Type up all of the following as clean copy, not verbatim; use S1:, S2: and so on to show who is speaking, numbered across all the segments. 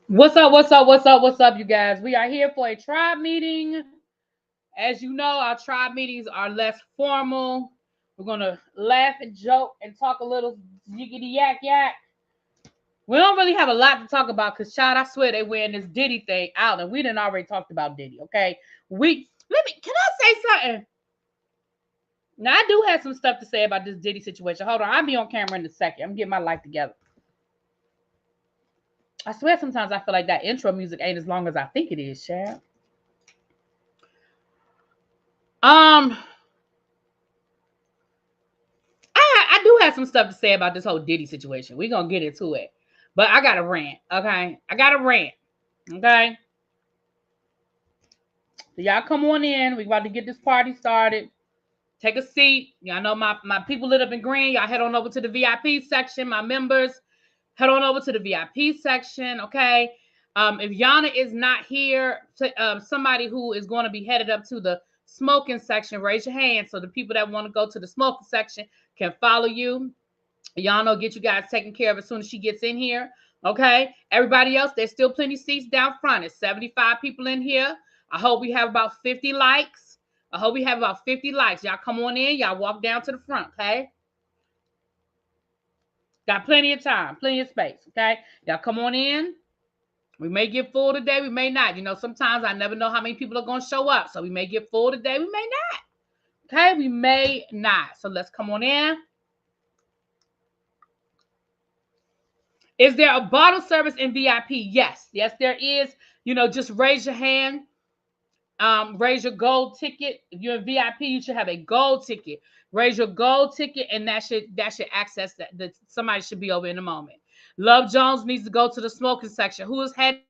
S1: What's up? What's up? What's up? What's up, you guys? We are here for a tribe meeting. As you know, our tribe meetings are less formal. We're gonna laugh and joke and talk a little yiggity yak yak. We don't really have a lot to talk about because, child, I swear they wearing this Diddy thing out, and we done already talked about Diddy. Okay, can I say something? Now I do have some stuff to say about this Diddy situation. Hold on, I'll be on camera in a second. I'm getting my life together. I swear sometimes I feel like that intro music ain't as long as I think it is, Chad. Um, I do have some stuff to say about this whole Diddy situation. We're gonna get into it. But I got a rant, okay? I got a rant. Okay. So y'all come on in. We about to get this party started. Take a seat. Y'all know my people lit up in green. Y'all head on over to the VIP section. My members, head on over to the VIP section. Okay. If Yana is not here, somebody who is going to be headed up to the smoking section, raise your hand so the people that want to go to the smoking section can follow you. Yana get you guys taken care of as soon as she gets in here. Okay. Everybody else, there's still plenty of seats down front. It's 75 people in here. I hope we have about 50 likes. I hope we have about 50 likes. Y'all come on in. Y'all walk down to the front. Okay. Got plenty of time, plenty of space. Okay. Y'all come on in. We may get full today. We may not. You know, sometimes I never know how many people are going to show up. So we may get full today. We may not. Okay. We may not. So let's come on in. Is there a bottle service in VIP? Yes. Yes, there is. You know, just raise your hand. Raise your gold ticket. If you're in VIP, you should have a gold ticket. Raise your gold ticket, and that should access that somebody should be over in a moment. Love Jones needs to go to the smoking section. Who is heading?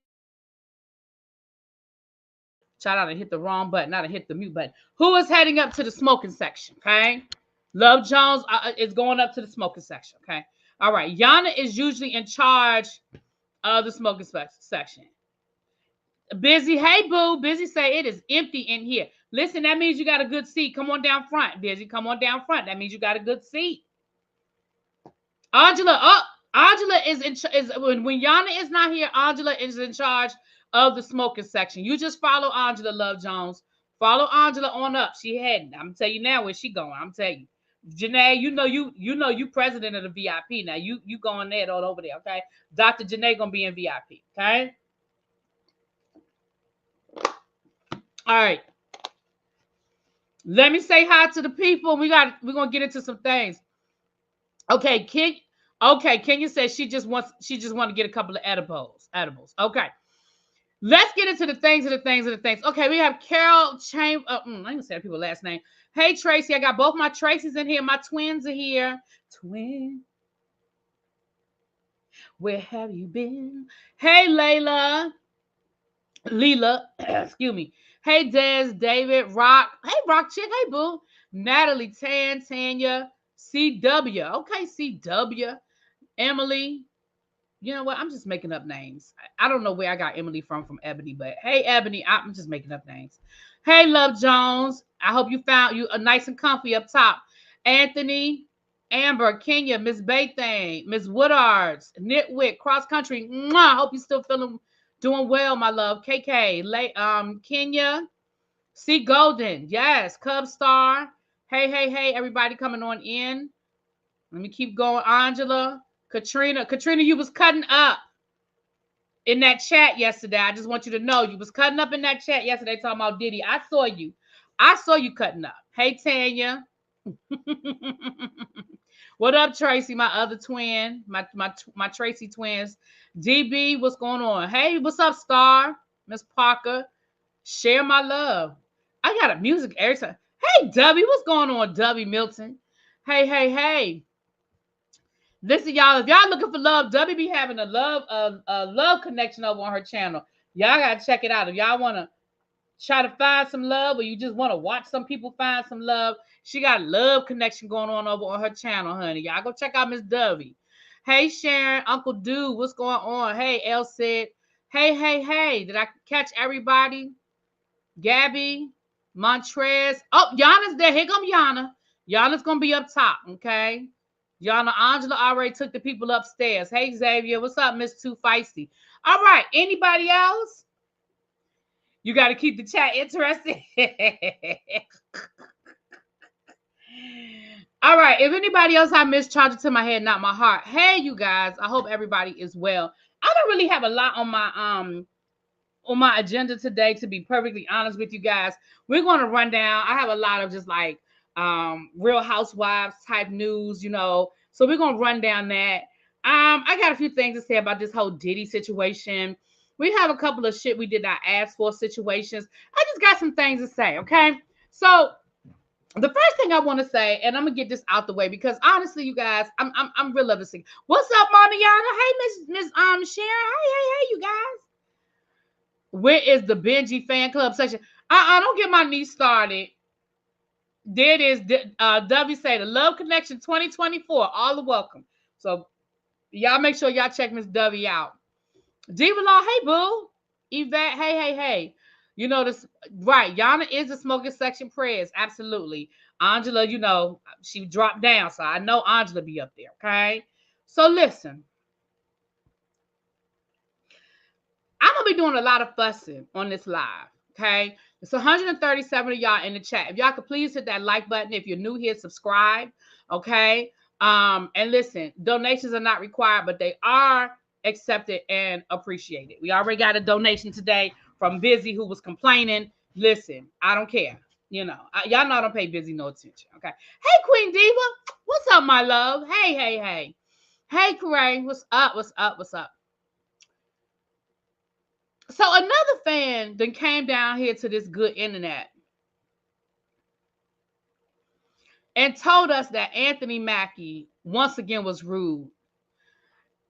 S1: Shout out and hit the wrong button, not to hit the mute button. Who is heading up to the smoking section? Okay. Love Jones is going up to the smoking section. Okay. All right. Yana is usually in charge of the smoking section. Busy, hey boo. Busy say it is empty in here. Listen, that means you got a good seat. Come on down front. Busy, come on down front. That means you got a good seat. Angela is when Yana is not here. Angela is in charge of the smoking section. You just follow Angela, Love Jones. Follow Angela on up. She heading. I'm tell you now where she going. I'm telling you. Janae, you president of the VIP. Now you going there all over there, okay? Dr. Janae gonna be in VIP, okay? All right. Let me say hi to the people. We're gonna get into some things. Okay, Kenya says she just want to get a couple of edibles. Okay. Let's get into the things. Okay, we have Carol Chamber. I ain't gonna say people's last name. Hey Tracy, I got both my Tracys in here. My twins are here. Twin. Where have you been? Hey Layla. Leela, excuse me. Hey Des, David, Rock. Hey Rock Chick. Hey Boo. Natalie, Tanya, CW. Okay, CW. Emily. You know what? I'm just making up names. I don't know where I got Emily from Ebony, but hey Ebony, I'm just making up names. Hey Love Jones. I hope you found you a nice and comfy up top. Anthony, Amber, Kenya, Miss Baythane, Miss Woodards, Nitwick, Cross Country. Mwah, I hope you still doing well, my love. KK, Kenya, C Golden, yes, Cub Star. Hey, everybody coming on in. Let me keep going. Angela, Katrina, you was cutting up in that chat yesterday. I just want you to know you was cutting up in that chat yesterday talking about Diddy. I saw you cutting up. Hey, Tanya. What up, Tracy? My other twin, my Tracy twins. DB, what's going on? Hey, what's up, Star? Miss Parker. Share my love. I got a music every time. Hey, Dubby, what's going on, Dubby Milton? Hey. Listen, y'all, if y'all looking for love, Dubby be having a love connection over on her channel. Y'all gotta check it out. If y'all want to try to find some love, or you just want to watch some people find some love, she got love connection going on over on her channel, honey. Y'all go check out Miss Dovey. Hey Sharon, Uncle Dude, what's going on? Hey El said, hey. Did I catch everybody? Gabby, Montrez. Oh, Yana's there. Here come Yana. Yana's gonna be up top, okay? Yana, Angela already took the people upstairs. Hey Xavier, what's up, Miss Too Feisty? All right. Anybody else? You got to keep the chat interested. All right. If anybody else I missed, charge it to my head, not my heart. Hey, you guys. I hope everybody is well. I don't really have a lot on my agenda today, to be perfectly honest with you guys. We're going to run down. I have a lot of just like Real Housewives type news, you know. So we're going to run down that. I got a few things to say about this whole Diddy situation. We have a couple of shit we did not ask for situations. I just got some things to say, okay? So the first thing I want to say, and I'm gonna get this out the way because honestly, you guys, I'm real love to sing. What's up, Moniana? Hey, Miss Sharon. Hey, you guys. Where is the Benji fan club section? Don't get my niece started. There it is. W say the Love Connection 2024. All are welcome. So y'all make sure y'all check Miss W out. Diva Law, hey boo. Yvette, hey. You know this, right? Yana is the smoking section prayers. Absolutely. Angela, you know, she dropped down. So I know Angela be up there. Okay. So listen. I'm gonna be doing a lot of fussing on this live. Okay. It's 137 of y'all in the chat. If y'all could please hit that like button. If you're new here, subscribe. Okay. And listen, donations are not required, but they are accepted and appreciated. We already got a donation today from Busy who was complaining. Listen, I don't care. You know, y'all know I don't pay Busy no attention. Okay. Hey, Queen Diva. What's up, my love? Hey. Hey, Corey. What's up? So another fan then came down here to this good internet and told us that Anthony Mackie once again was rude.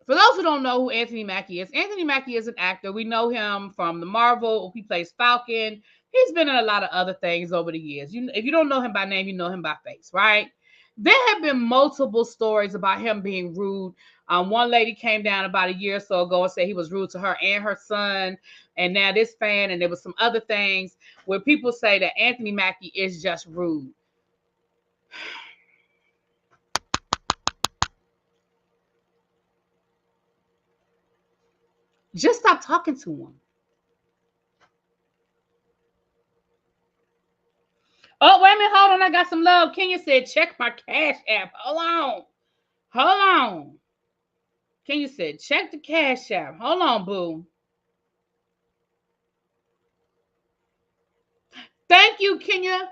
S1: For those who don't know who Anthony Mackie is an actor. We know him from the Marvel. He plays Falcon. He's been in a lot of other things over the years. If you don't know him by name, you know him by face, right? There have been multiple stories about him being rude. One lady came down about a year or so ago and said he was rude to her and her son. And now this fan, and there was some other things where people say that Anthony Mackie is just rude. Just stop talking to him. Oh, wait a minute. Hold on. I got some love. Kenya said, check my Cash App. Hold on. Kenya said, check the Cash App. Hold on, boo. Thank you, Kenya.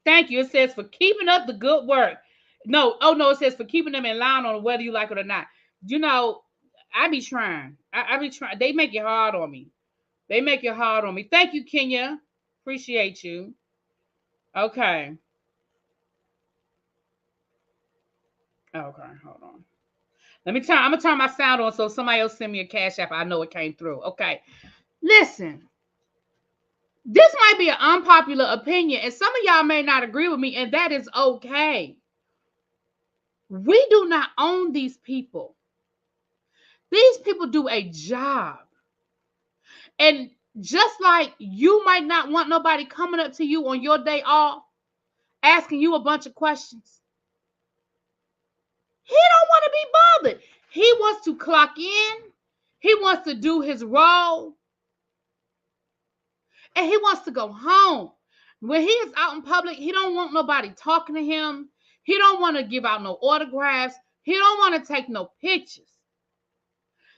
S1: Thank you. It says for keeping up the good work. No, it says for keeping them in line on whether you like it or not. You know, I be trying. I be trying. They make it hard on me. Thank you, Kenya. Appreciate you. Okay. Okay, hold on. I'm gonna turn my sound on so if somebody else send me a Cash App, I know it came through. Okay. Listen. This might be an unpopular opinion, and some of y'all may not agree with me, and that is okay. We do not own these people. These people do a job. And just like you might not want nobody coming up to you on your day off, asking you a bunch of questions. He don't want to be bothered. He wants to clock in. He wants to do his role. And he wants to go home. When he is out in public, he don't want nobody talking to him. He don't want to give out no autographs. He don't want to take no pictures.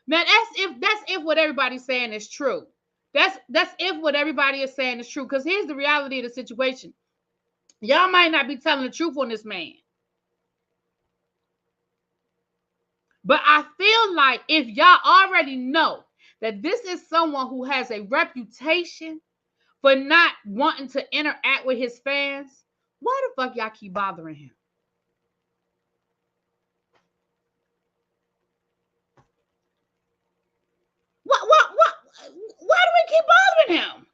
S1: Man, that's if what everybody's saying is true. That's if what everybody is saying is true. Because here's the reality of the situation. Y'all might not be telling the truth on this man. But I feel like if y'all already know that this is someone who has a reputation for not wanting to interact with his fans, why the fuck y'all keep bothering him? Why do we keep bothering him?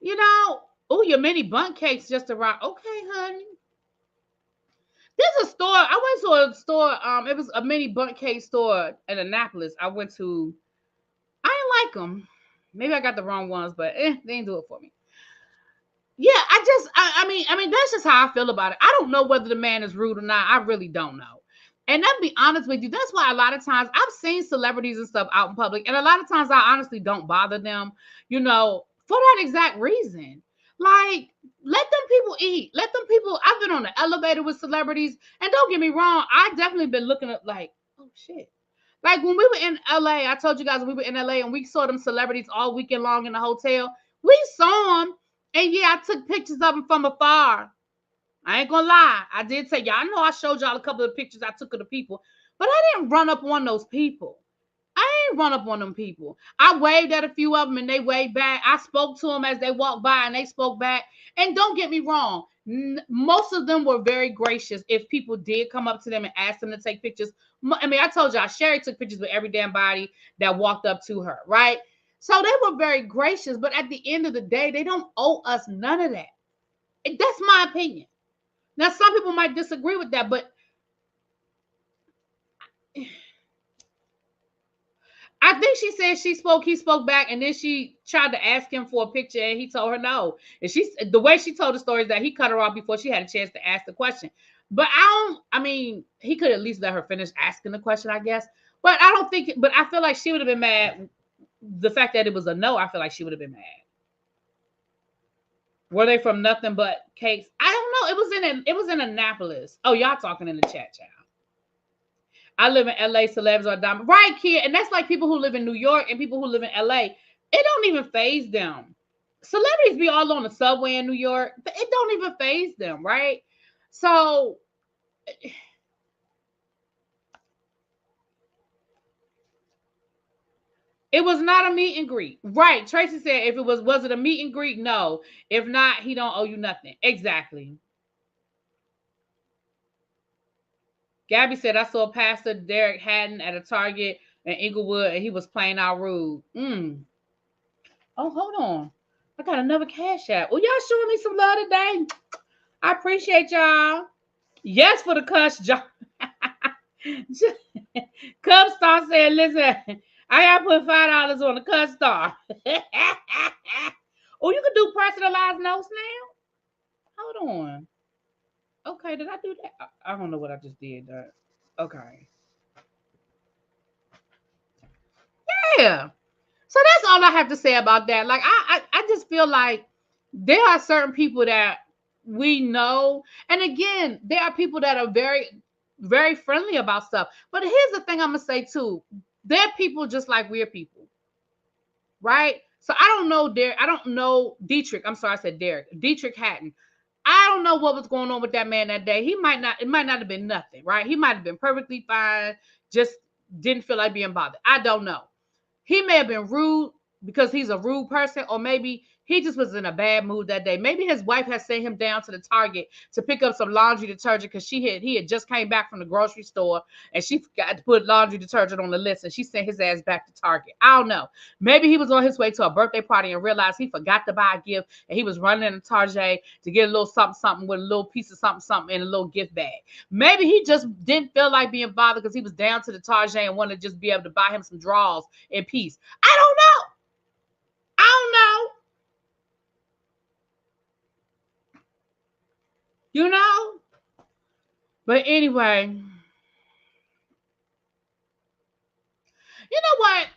S1: You know, your mini bundt cakes just arrived. Okay, honey. There's a store. I went to a store. It was a mini bundt cake store in Annapolis. I went to. I didn't like them. Maybe I got the wrong ones, but they didn't do it for me. Yeah, I mean, that's just how I feel about it. I don't know whether the man is rude or not. I really don't know. And I'll be honest with you, that's why a lot of times I've seen celebrities and stuff out in public, and a lot of times I honestly don't bother them, for that exact reason. Like, let them people eat. Let them people. I've been on the elevator with celebrities, and don't get me wrong, I definitely been looking at like, oh shit. Like when we were in LA, I told you guys we were in LA and we saw them celebrities all weekend long in the hotel. We saw them, and yeah, I took pictures of them from afar. I ain't gonna lie. I did say y'all. I know I showed y'all a couple of pictures I took of the people, but I didn't run up on those people. I ain't run up on them people. I waved at a few of them and they waved back. I spoke to them as they walked by and they spoke back. And don't get me wrong, most of them were very gracious if people did come up to them and ask them to take pictures. I mean, I told y'all, Sherry took pictures with every damn body that walked up to her, right? So they were very gracious, but at the end of the day, they don't owe us none of that. That's my opinion. Now, some people might disagree with that, but I think she said he spoke back, and then she tried to ask him for a picture, and he told her no. And the way she told the story is that he cut her off before she had a chance to ask the question. But he could at least let her finish asking the question, I guess. But I feel like she would have been mad. The fact that it was a no, I feel like she would have been mad. Were they from Nothing But Cakes? I don't know. It was in Annapolis. Oh, y'all talking in the chat, child. I live in LA, celebs are diamond. Right, kid. And that's like people who live in New York and people who live in LA. It don't even faze them. Celebrities be all on the subway in New York. It don't even faze them, right? So it was not a meet and greet. Right. Tracy said if it was it a meet and greet? No. If not, he don't owe you nothing. Exactly. Gabby said, I saw Pastor Derek Haddon at a Target in Inglewood, and he was plain out rude. Oh, hold on. I got another cash app. Well, y'all showing me some love today. I appreciate y'all. Yes, for the cuss, John. Cub Star said, listen, I got to put $5 on the cuss star. Oh, you can do personalized notes now? Hold on. Okay, did I do that? I don't know what I just did. Okay. Yeah. So that's all I have to say about that. Like, I just feel like there are certain people that we know. And again, there are people that are very, very friendly about stuff. But here's the thing I'm going to say, too. They're people just like we're people. Right? So I don't know Dietrich. I'm sorry, I said Derek. Dietrich Hatton. I don't know what was going on with that man that day. It might not have been nothing, right? He might have been perfectly fine, just didn't feel like being bothered. I don't know. He may have been rude because he's a rude person, or maybe he just was in a bad mood that day. Maybe his wife had sent him down to the Target to pick up some laundry detergent because he had just came back from the grocery store and she forgot to put laundry detergent on the list, and she sent his ass back to Target. I don't know. Maybe he was on his way to a birthday party and realized he forgot to buy a gift, and he was running in the Target to get a little something with a little piece of something in a little gift bag. Maybe he just didn't feel like being bothered because he was down to the Target and wanted to just be able to buy him some drawers in peace. I don't know. You know? But anyway, you know what?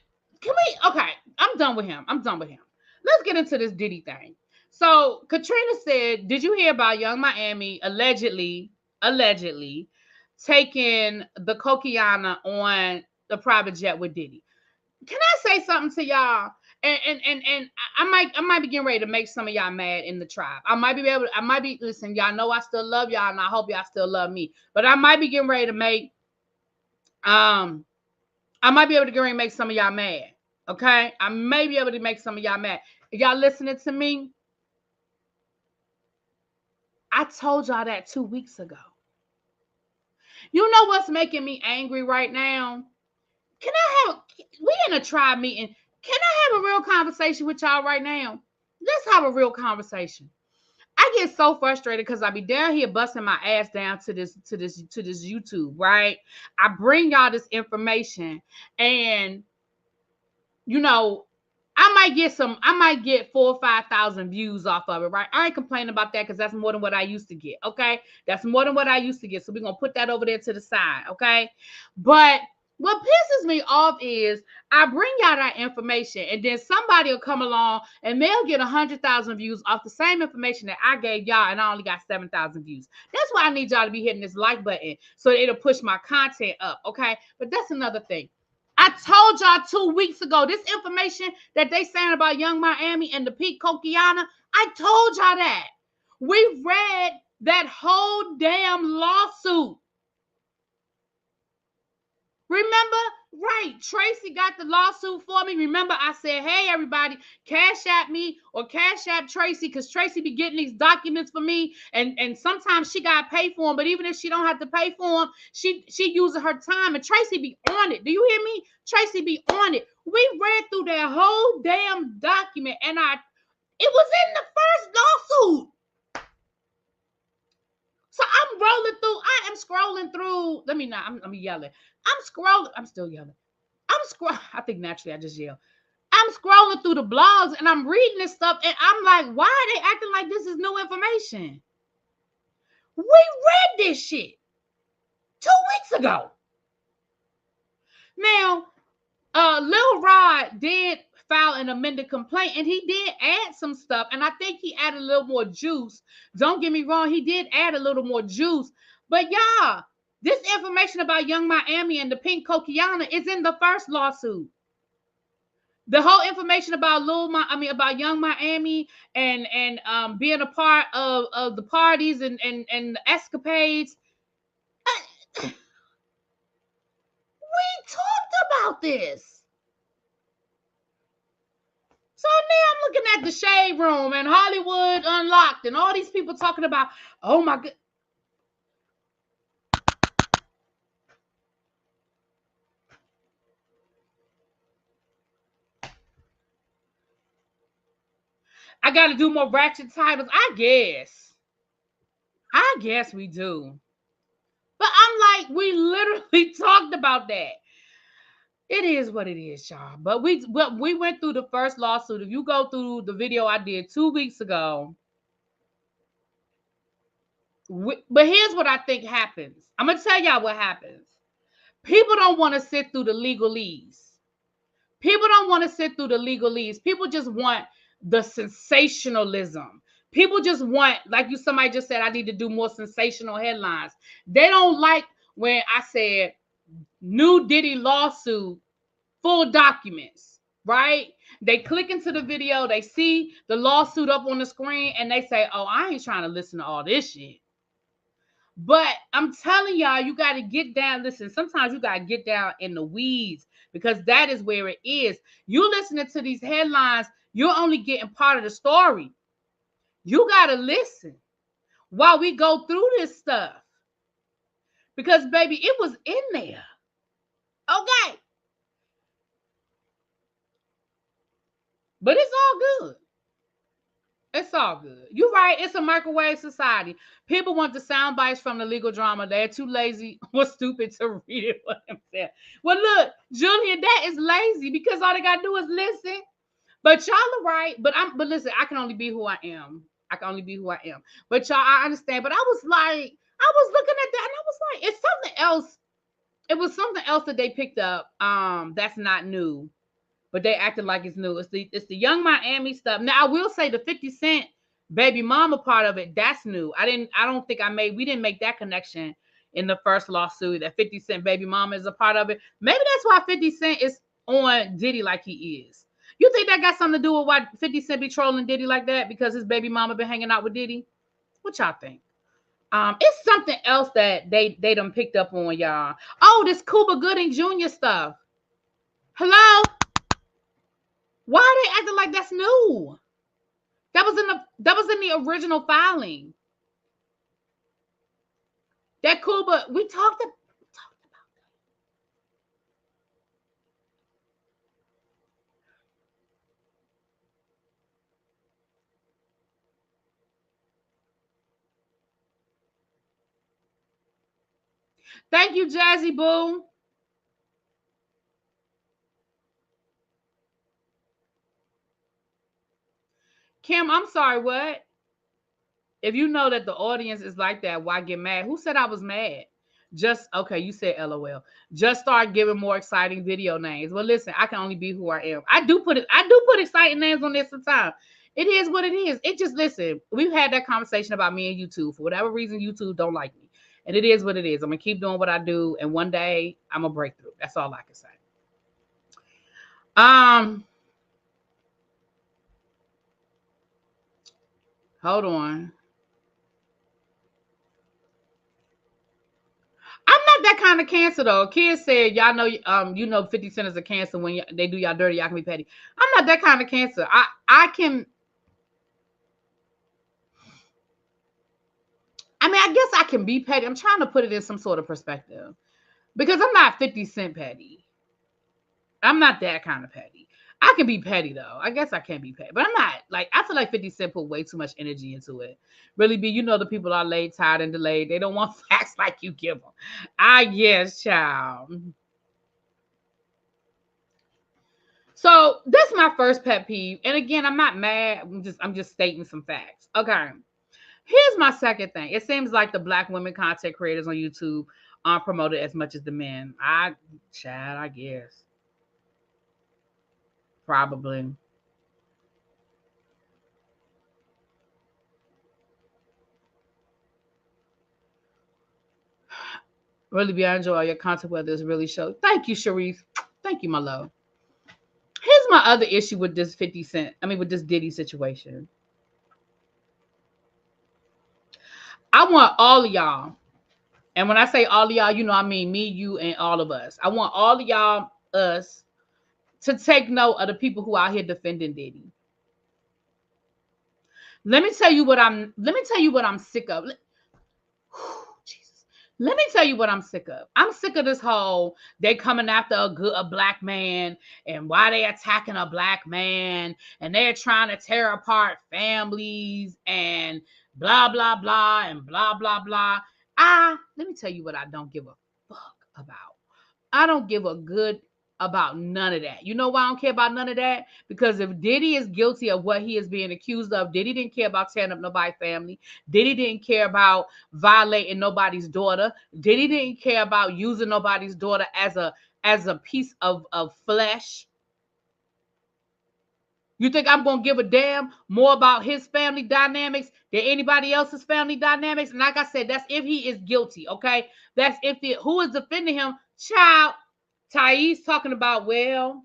S1: Okay, I'm done with him. Let's get into this Diddy thing. So Katrina said, did you hear about Young Miami allegedly taking the Coquiana on the private jet with Diddy? Can I say something to y'all? And I might be getting ready to make some of y'all mad in the tribe. Listen, y'all know I still love y'all, and I hope y'all still love me. But I might be getting ready to make I might be able to get ready to make some of y'all mad. Okay? I may be able to make some of y'all mad. Y'all listening to me? I told y'all that 2 weeks ago. You know what's making me angry right now? We in a tribe meeting. Can I have a real conversation with y'all right now? Let's have a real conversation. I get so frustrated because I be down here busting my ass down to this YouTube, right? I bring y'all this information, and you know, I might get 4 or 5 thousand views off of it, right? I ain't complaining about that because that's more than what I used to get. Okay. That's more than what I used to get. So we're gonna put that over there to the side, okay? But what pisses me off is I bring y'all that information, and then somebody will come along and they'll get 100,000 views off the same information that I gave y'all, and I only got 7,000 views. That's why I need y'all to be hitting this like button so it'll push my content up, okay? But that's another thing. I told y'all 2 weeks ago, this information that they saying about Young Miami and the Pete Kokiana, I told y'all that. We read that whole damn lawsuit. Remember? Right. Tracy got the lawsuit for me. Remember, I said, hey, everybody, cash at me or cash at Tracy, because Tracy be getting these documents for me. And sometimes she got to pay for them. But even if she don't have to pay for them, she uses her time. And Tracy be on it. Do you hear me? Tracy be on it. We read through that whole damn document, and it was in the first lawsuit. So I'm rolling through. I am scrolling through. I'm yelling. I'm scrolling. I'm still yelling. I think naturally I just yell. I'm scrolling through the blogs and I'm reading this stuff, and I'm like, why are they acting like this is new information? We read this shit 2 weeks ago. Now, Lil Rod did file an amended complaint, and he did add some stuff, and I think he added a little more juice. Don't get me wrong, he did add a little more juice. But y'all, this information about Young Miami and the Pink Kokiana is in the first lawsuit. The whole information about about Young Miami and being a part of the parties and the escapades. We talked about this. So now I'm looking at the Shade Room and Hollywood Unlocked and all these people talking about, oh my God. I got to do more ratchet titles. I guess we do. But I'm like, we literally talked about that. It is what it is, y'all. But we went through the first lawsuit. If you go through the video I did 2 weeks ago, but here's what I think happens. I'm gonna tell y'all what happens. People don't want to sit through the legalese. People don't want to sit through the legalese. People just want the sensationalism. People just want, like somebody just said, I need to do more sensational headlines. They don't like when I said new Diddy lawsuit, full documents, right? They click into the video, they see the lawsuit up on the screen, and they say, oh, I ain't trying to listen to all this shit. But I'm telling y'all, you got to get down. Listen, sometimes you got to get down in the weeds, because that is where it is. You listening to these headlines, you're only getting part of the story. You got to listen while we go through this stuff. Because, baby, it was in there. Okay. But it's all good. It's all good. You're right. It's a microwave society. People want the sound bites from the legal drama. They're too lazy or stupid to read it for themselves. Well, look, Julia, that is lazy, because all they gotta do is listen. But y'all are right. But listen, I can only be who I am. I can only be who I am. But y'all, I understand. But I was looking at that, and I was like, it's something else. It was something else that they picked up. That's not new. But they acting like it's new. It's the Young Miami stuff. Now I will say the 50 Cent baby mama part of it, that's new. We didn't make that connection in the first lawsuit that 50 Cent baby mama is a part of it. Maybe that's why 50 Cent is on Diddy like he is. You think that got something to do with why 50 Cent be trolling Diddy like that? Because his baby mama been hanging out with Diddy? What y'all think? It's something else that they done picked up on, y'all. Oh, this Cuba Gooding Jr. stuff. Hello? Why are they acting like that's new? That was in the original filing. That Cuba, we talked about that. Thank you, Jazzy Boo. Kim, I'm sorry, what? If you know that the audience is like that, why get mad? Who said I was mad? Just okay, you said LOL. Just start giving more exciting video names. Well, listen, I can only be who I am. I do put exciting names on this sometimes. It is what it is. It just listen, we've had that conversation about me and YouTube. For whatever reason, YouTube don't like me. And it is what it is. I'm gonna keep doing what I do, and one day I'm gonna break through. That's all I can say. Um, hold on. I'm not that kind of cancer though. Kids said, y'all know, you know, 50 Cent is a cancer when they do y'all dirty, y'all can be petty. I'm not that kind of cancer. I can. I mean, I guess I can be petty. I'm trying to put it in some sort of perspective because I'm not 50 Cent petty. I'm not that kind of petty. I can be petty though. I guess I can be petty, but I'm not like I feel like 50 Cent put way too much energy into it. Really be, you know, the people are late, tired, and delayed. They don't want facts like you give them. I guess, child. So that's my first pet peeve. And again, I'm not mad. I'm just stating some facts. Okay. Here's my second thing. It seems like the black women content creators on YouTube aren't promoted as much as the men. I guess. Probably. Really be I enjoy your content, whether it's really show. Thank you, Sharif. Thank you, my love. Here's my other issue with this 50 Cent. I mean, with this Diddy situation. I want all of y'all, and when I say all of y'all, you know, I mean me, you, and all of us. I want all of y'all, us, to take note of the people who out here defending Diddy. Let me tell you what I'm sick of. Jesus. Let me tell you what I'm sick of. I'm sick of this whole they coming after a black man and why they attacking a black man and they're trying to tear apart families and blah blah blah and blah blah blah. Let me tell you what I don't give a fuck about. I don't give a good about none of that. You know why I don't care about none of that? Because if Diddy is guilty of what he is being accused of, Diddy didn't care about tearing up nobody's family. Diddy didn't care about violating nobody's daughter. Diddy didn't care about using nobody's daughter as a piece of flesh. You think I'm gonna give a damn more about his family dynamics than anybody else's family dynamics? And like I said, that's if he is guilty, okay? That's if it who is defending him, child. Thais talking about, well,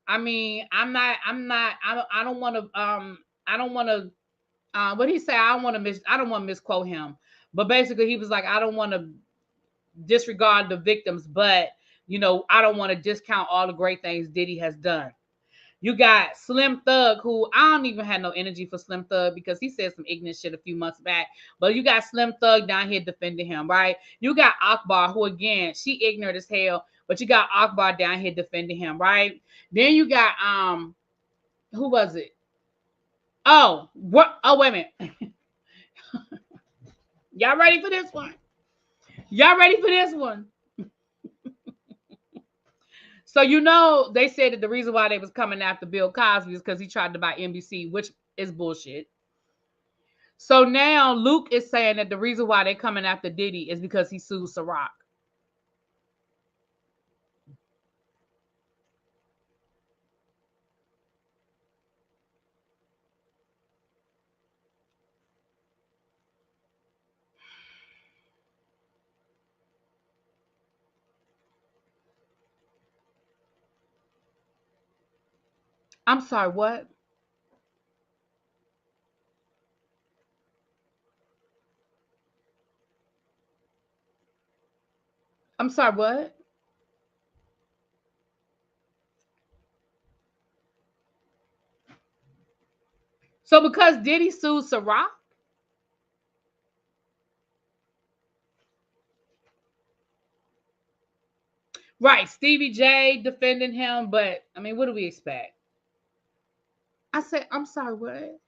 S1: I mean, I don't want to, I don't want to, what he say? I don't want to misquote him, but basically he was like, I don't want to disregard the victims, but you know, I don't want to discount all the great things Diddy has done. You got Slim Thug, who I don't even have no energy for Slim Thug because he said some ignorant shit a few months back. But you got Slim Thug down here defending him, right? You got Akbar, who again, she ignorant as hell, but you got Akbar down here defending him, right? Then you got who was it? Oh, what? Oh, wait a minute. Y'all ready for this one? Y'all ready for this one? So you know they said that the reason why they was coming after Bill Cosby is because he tried to buy NBC, which is bullshit. So now Luke is saying that the reason why they're coming after Diddy is because he sued Ciroc. I'm sorry, what? I'm sorry, what? So because Diddy sued Ciroc, right? Stevie J defending him, but I mean, what do we expect? I said, I'm sorry, what?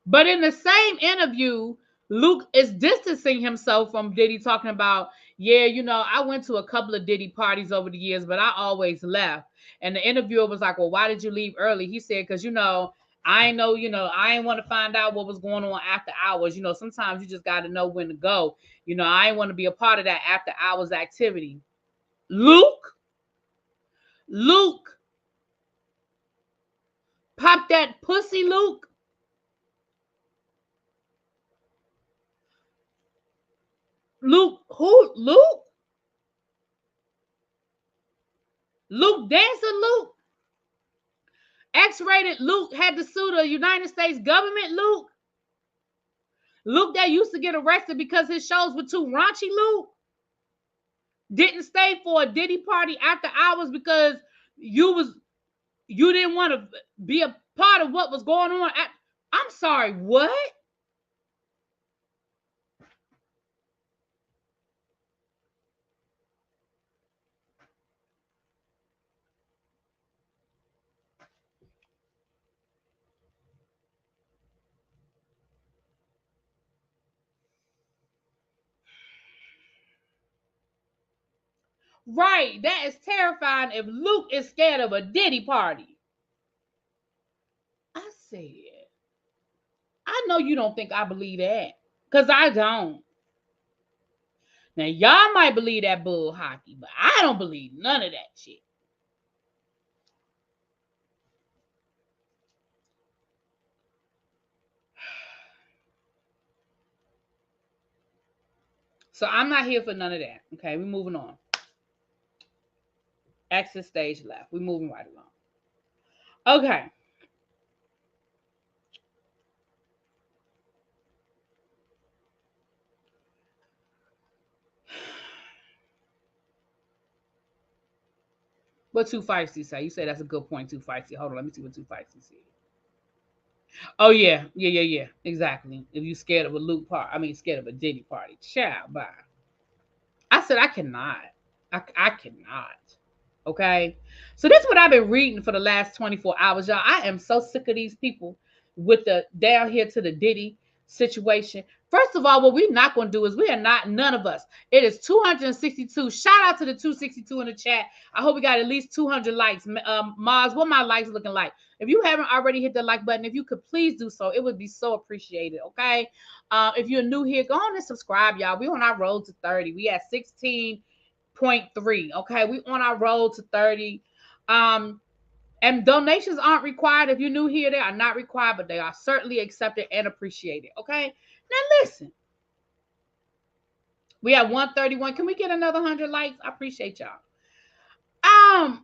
S1: But in the same interview, Luke is distancing himself from Diddy, talking about, yeah, I went to a couple of Diddy parties over the years, but I always left. And the interviewer was like, well, why did you leave early? He said, because, I know, I ain't want to find out what was going on after hours. Sometimes you just got to know when to go. I ain't want to be a part of that after hours activity. Luke, pop that pussy, Luke. Luke, who? Luke Dancer, Luke. X-rated Luke had to sue the United States government, Luke. Luke that used to get arrested because his shows were too raunchy, Luke. Didn't stay for a Diddy party after hours because you didn't want to be a part of what was going on. I'm sorry, what? Right, that is terrifying if Luke is scared of a Diddy party. I said, I know you don't think I believe that, because I don't. Now, y'all might believe that bull hockey, but I don't believe none of that shit. So I'm not here for none of that. Okay, we're moving on. Exit stage left. We're moving right along. Okay. What Too Feisty say? You say that's a good point, Too Feisty. Hold on, let me see what Too Feisty said. Oh yeah. Exactly. If you scared of a Luke party, scared of a Diddy party. Child, bye. I said I cannot. I cannot. Okay. So this is what I've been reading for the last 24 hours, y'all. I am so sick of these people with the down here to the Diddy situation. First of all, what we're not going to do is we are not, none of us. It is 262. Shout out to the 262 in the chat. I hope we got at least 200 likes. Maz, what my likes looking like? If you haven't already hit the like button, if you could please do so, it would be so appreciated. Okay. If you're new here, go on and subscribe, y'all. We on our road to 30. We at 16.3. Okay, we on our road to 30. And donations aren't required. If you're new here, they are not required, but they are certainly accepted and appreciated. Okay, now listen, we have 131. Can we get another 100 likes? I appreciate y'all. I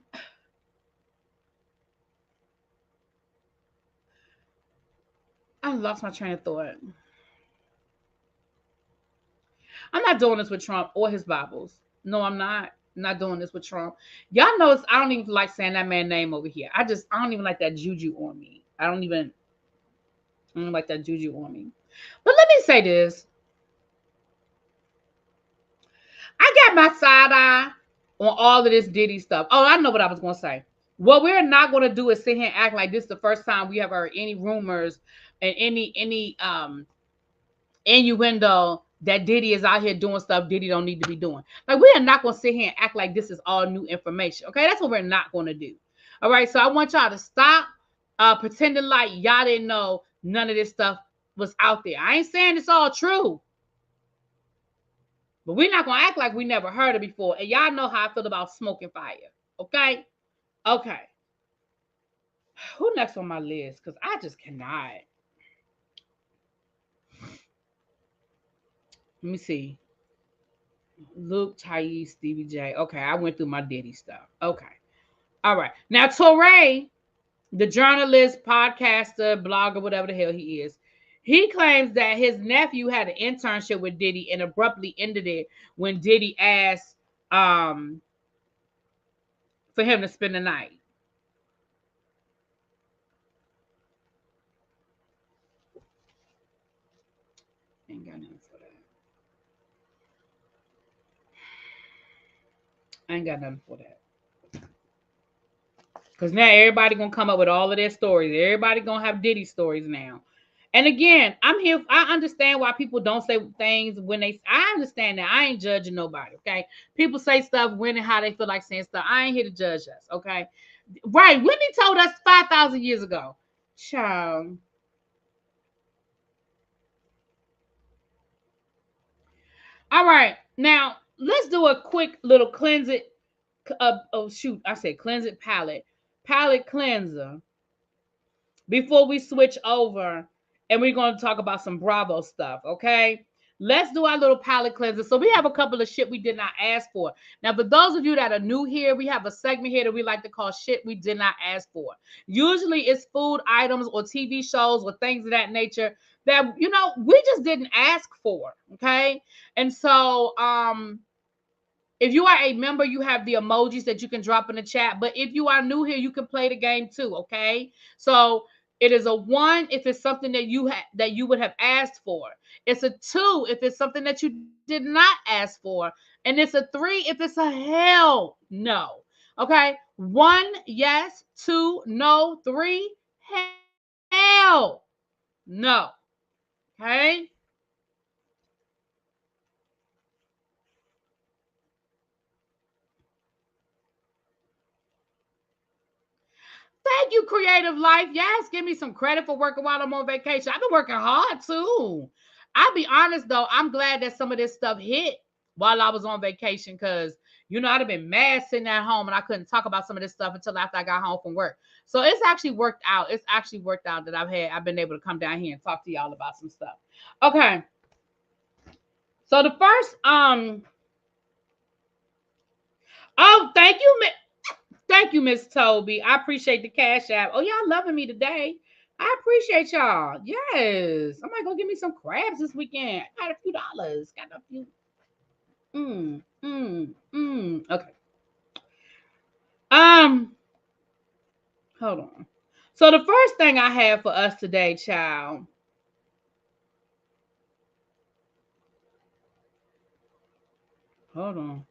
S1: lost my train of thought. I'm not doing this with Trump or his Bibles. No, I'm not. I'm not doing this with Trump. Y'all know I don't even like saying that man's name over here. I don't even like that juju on me. I don't like that juju on me. But let me say this. I got my side eye on all of this Diddy stuff. Oh, I know what I was going to say. What we're not going to do is sit here and act like this is the first time we have heard any rumors and any innuendo that Diddy is out here doing stuff Diddy don't need to be doing. Like, we are not going to sit here and act like this is all new information. Okay, that's what we're not going to do. All right, so I want y'all to stop pretending like y'all didn't know none of this stuff was out there. I ain't saying it's all true, but we're not going to act like we never heard it before. And y'all know how I feel about smoke and fire. Okay? Okay. Who next on my list? Because I just cannot. Let me see. Luke, Thais, Stevie J. Okay, I went through my Diddy stuff. Okay. All right. Now, Torre, the journalist, podcaster, blogger, whatever the hell he is, he claims that his nephew had an internship with Diddy and abruptly ended it when Diddy asked for him to spend the night. Ain't got nothing for that. I ain't got nothing for that. Because now everybody going to come up with all of their stories. Everybody going to have Diddy stories now. And again, I'm here. I understand why people don't say things when I understand that. I ain't judging nobody. Okay. People say stuff when and how they feel like saying stuff. I ain't here to judge us. Okay. Right. Whitney told us 5,000 years ago. Child. All right. Now, let's do a quick little cleanse it. Oh, shoot. I said cleanse it palette cleanser before we switch over and we're going to talk about some Bravo stuff, okay? Let's do our little palette cleanser. So we have a couple of shit we did not ask for. Now, for those of you that are new here, we have a segment here that we like to call shit we did not ask for. Usually it's food items or TV shows or things of that nature that, we just didn't ask for, okay? And so, if you are a member, you have the emojis that you can drop in the chat. But if you are new here, you can play the game too. Okay. So it is a 1 if it's something that you would have asked for. It's a 2 if it's something that you did not ask for. And it's a 3 if it's a hell no. Okay. 1, yes. 2, no. 3, hell no. Okay. Thank you, Creative Life. Yes, give me some credit for working while I'm on vacation. I've been working hard too. I'll be honest though, I'm glad that some of this stuff hit while I was on vacation because I'd have been mad sitting at home and I couldn't talk about some of this stuff until after I got home from work. So it's actually worked out. It's actually worked out that I've been able to come down here and talk to y'all about some stuff. Okay. So the first oh, thank you, Miss Toby. I appreciate the cash app. Oh, y'all loving me today. I appreciate y'all. Yes. I might go get me some crabs this weekend. I got a few dollars. Got a few. Okay. Hold on. So the first thing I have for us today, child. Hold on.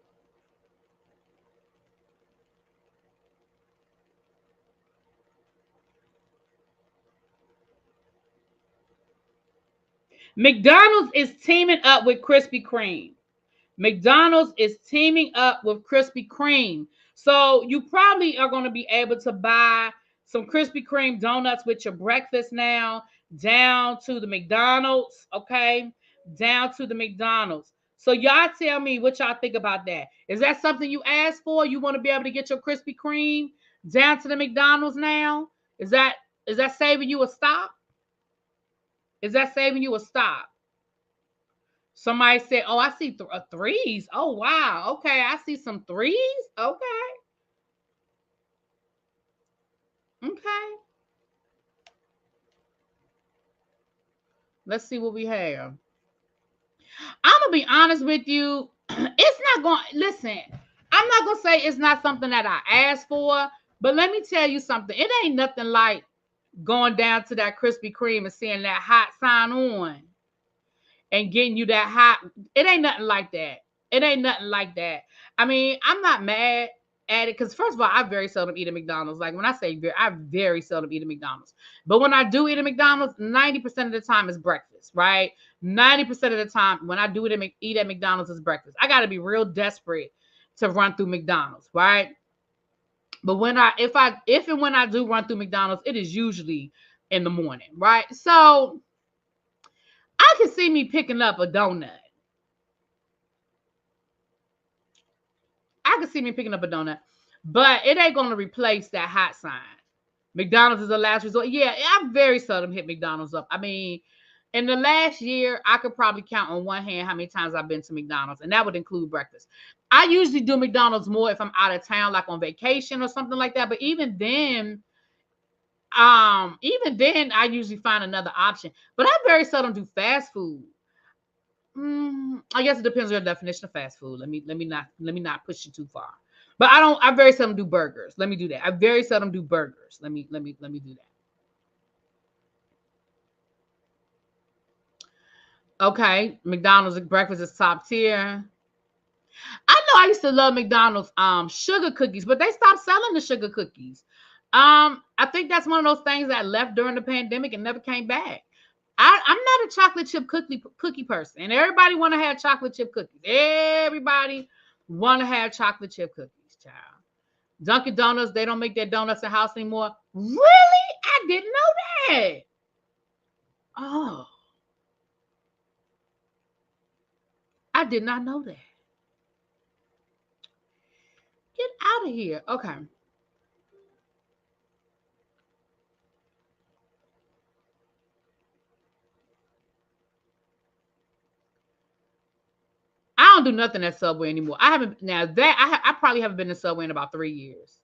S1: McDonald's is teaming up with Krispy Kreme. McDonald's is teaming up with Krispy Kreme. So you probably are going to be able to buy some Krispy Kreme donuts with your breakfast now down to the McDonald's, okay? Down to the McDonald's. So y'all tell me what y'all think about that. Is that something you asked for? You want to be able to get your Krispy Kreme down to the McDonald's now? Is that saving you a stop? Is that saving you a stop? Somebody said, "Oh, I see threes. Oh, wow. Okay, I see some threes. Okay, okay. Let's see what we have." I'm gonna be honest with you. It's not going. Listen, I'm not gonna say it's not something that I asked for, but let me tell you something. It ain't nothing like going down to that Krispy Kreme and seeing that hot sign on and getting you that hot. It ain't nothing like that. It ain't nothing like that. I mean, I'm not mad at it because first of all, I very seldom eat at McDonald's. Like when I say I very seldom eat at McDonald's. But when I do eat at McDonald's, 90% of the time is breakfast, right? 90% of the time when I do eat at McDonald's is breakfast. I got to be real desperate to run through McDonald's, right? But if and when I do run through McDonald's, it is usually in the morning, right? So I can see me picking up a donut. I can see me picking up a donut, but it ain't going to replace that hot sign. McDonald's is the last resort. Yeah, I very seldom hit McDonald's up. I mean, in the last year, I could probably count on one hand how many times I've been to McDonald's, and that would include breakfast. I usually do McDonald's more if I'm out of town, like on vacation or something like that. But even then, I usually find another option. But I very seldom do fast food. I guess it depends on your definition of fast food. Let me not push you too far. But I very seldom do burgers. Let me do that. I very seldom do burgers. Let me do that. Okay, McDonald's breakfast is top tier. I know I used to love McDonald's sugar cookies, but they stopped selling the sugar cookies. I think that's one of those things that left during the pandemic and never came back. I'm not a chocolate chip cookie person, and everybody want to have chocolate chip cookies. Everybody want to have chocolate chip cookies, child. Dunkin' Donuts, they don't make their donuts in house anymore. Really? I didn't know that. Oh, I did not know that. Get out of here. Okay. I don't do nothing at Subway anymore. I haven't now that I probably haven't been to Subway in about 3 years.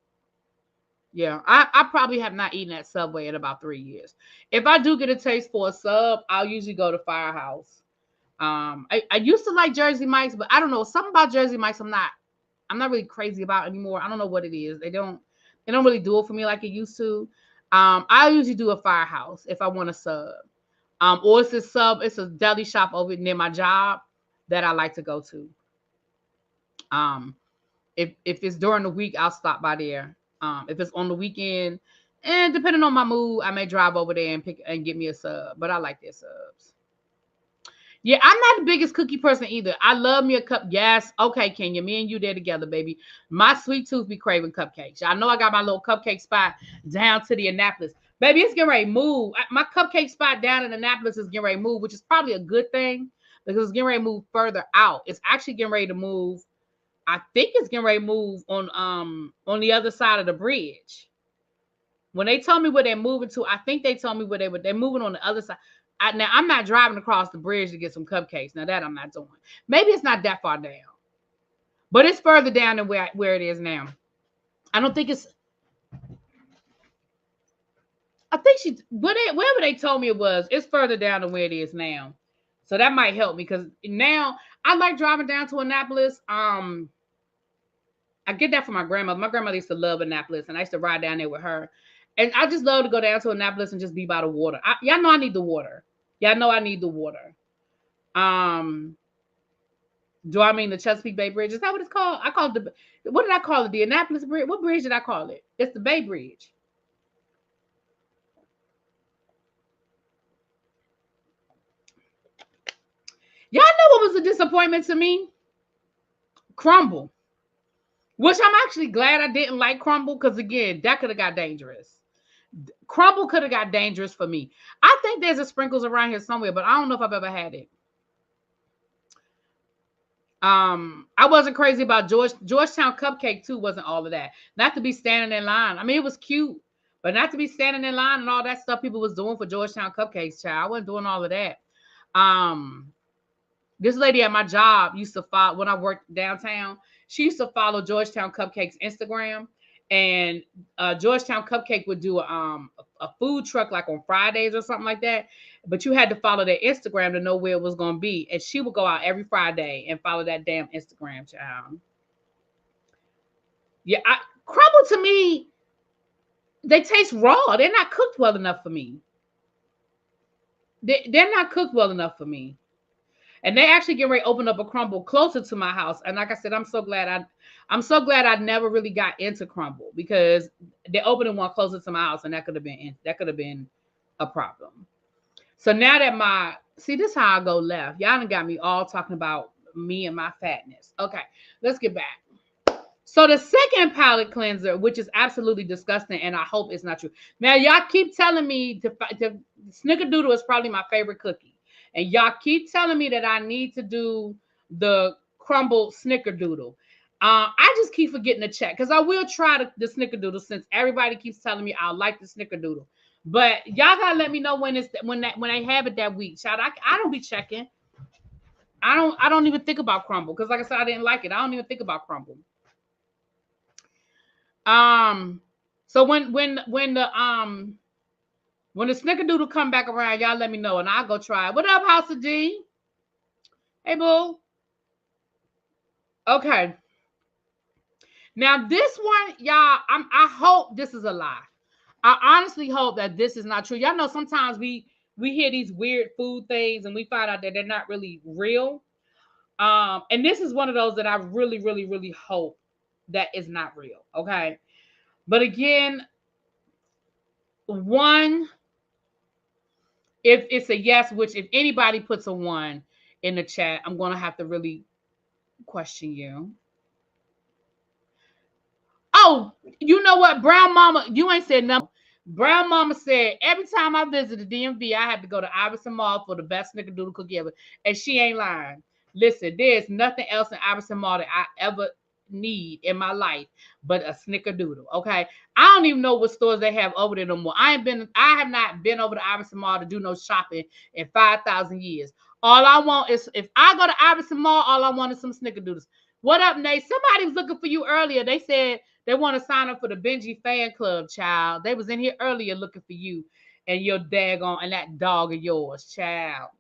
S1: Yeah, I probably have not eaten at Subway in about 3 years. If I do get a taste for a sub, I'll usually go to Firehouse. I used to like Jersey Mike's, but I don't know something about Jersey Mike's. I'm not really crazy about anymore. I don't know what it is. They don't really do it for me like it used to. I usually do a Firehouse if I want a sub. Or it's a sub. It's a deli shop over near my job that I like to go to. Um, if it's during the week, I'll stop by there. If it's on the weekend, and depending on my mood, I may drive over there and pick and get me a sub. But I like their subs. Yeah, I'm not the biggest cookie person either. I love me a cup. Yes, okay, Kenya. Me and you there together, baby. My sweet tooth be craving cupcakes. I know I got my little cupcake spot down to the Annapolis. Baby, it's getting ready to move. My cupcake spot down in Annapolis is getting ready to move, which is probably a good thing because it's getting ready to move further out. It's actually getting ready to move. I think it's getting ready to move on the other side of the bridge. When they told me where they're moving to, I think they told me they're moving on the other side. Now I'm not driving across the bridge to get some cupcakes. Now that I'm not doing. Maybe it's not that far down, but it's further down than where it is now. I don't think it's. I think wherever they told me it was, it's further down than where it is now. So that might help me because now I like driving down to Annapolis. I get that from my grandmother. My grandmother used to love Annapolis, and I used to ride down there with her. And I just love to go down to Annapolis and just be by the water. Y'all know I need the water. Y'all know I need the water. Um, do I mean the Chesapeake Bay Bridge? Is that what it's called? I call it what did I call it? The Annapolis Bridge? What bridge did I call it? It's the Bay Bridge. Y'all know what was a disappointment to me? Crumble. Which I'm actually glad I didn't like Crumble because again, that could have got dangerous. Crumble could have got dangerous for me. I think there's a sprinkles around here somewhere, but I don't know if I've ever had it. I wasn't crazy about Georgetown Cupcake too. Wasn't all of that. Not to be standing in line. I mean, it was cute, but not to be standing in line and all that stuff people was doing for Georgetown Cupcakes. Child, I wasn't doing all of that. Um, this lady at my job used to follow when I worked downtown. She used to follow Georgetown Cupcakes Instagram, and Georgetown Cupcake would do a food truck like on Fridays or something like that. But you had to follow their Instagram to know where it was going to be. And she would go out every Friday and follow that damn Instagram, child. Yeah, crumble to me, they taste raw. They're not cooked well enough for me. They're not cooked well enough for me. And they actually get ready to open up a crumble closer to my house. And like I said, I'm so glad I never really got into crumble because they're opening one closer to my house, and that could have been a problem. So now that this is how I go left. Y'all done got me all talking about me and my fatness. Okay, let's get back. So the second palate cleanser, which is absolutely disgusting, and I hope it's not true. Now y'all keep telling me to Snickerdoodle is probably my favorite cookie, and y'all keep telling me that I need to do the crumbled Snickerdoodle. I just keep forgetting to check because I will try the Snickerdoodle since everybody keeps telling me I like the Snickerdoodle. But y'all gotta let me know when I have it that week. Child, I don't be checking. I don't even think about crumble because like I said, I didn't like it. I don't even think about crumble. So when the Snickerdoodle come back around, y'all let me know and I'll go try it. What up, House of G? Hey, boo. Okay. Now this one, y'all, I hope this is a lie. I honestly hope that this is not true. Y'all know sometimes we hear these weird food things and we find out that they're not really real. And this is one of those that I really, really, really hope that is not real. Okay. But again, one, If it's a yes, which if anybody puts a 1 in the chat, I'm going to have to really question you. Oh, you know what? Brown Mama, you ain't said nothing. Brown Mama said, every time I visit the DMV, I have to go to Iverson Mall for the best snickerdoodle cookie ever. And she ain't lying. Listen, there's nothing else in Iverson Mall that I ever need in my life but a snickerdoodle. Okay. I don't even know what stores they have over there no more. I have not been over to Iverson Mall to do no shopping in 5,000 years. All I want is, if I go to Iverson Mall, all I want is some snickerdoodles. What up, Nate? Somebody was looking for you earlier. They said they want to sign up for the Benji fan club, child. They was in here earlier looking for you and your daggone and that dog of yours, child.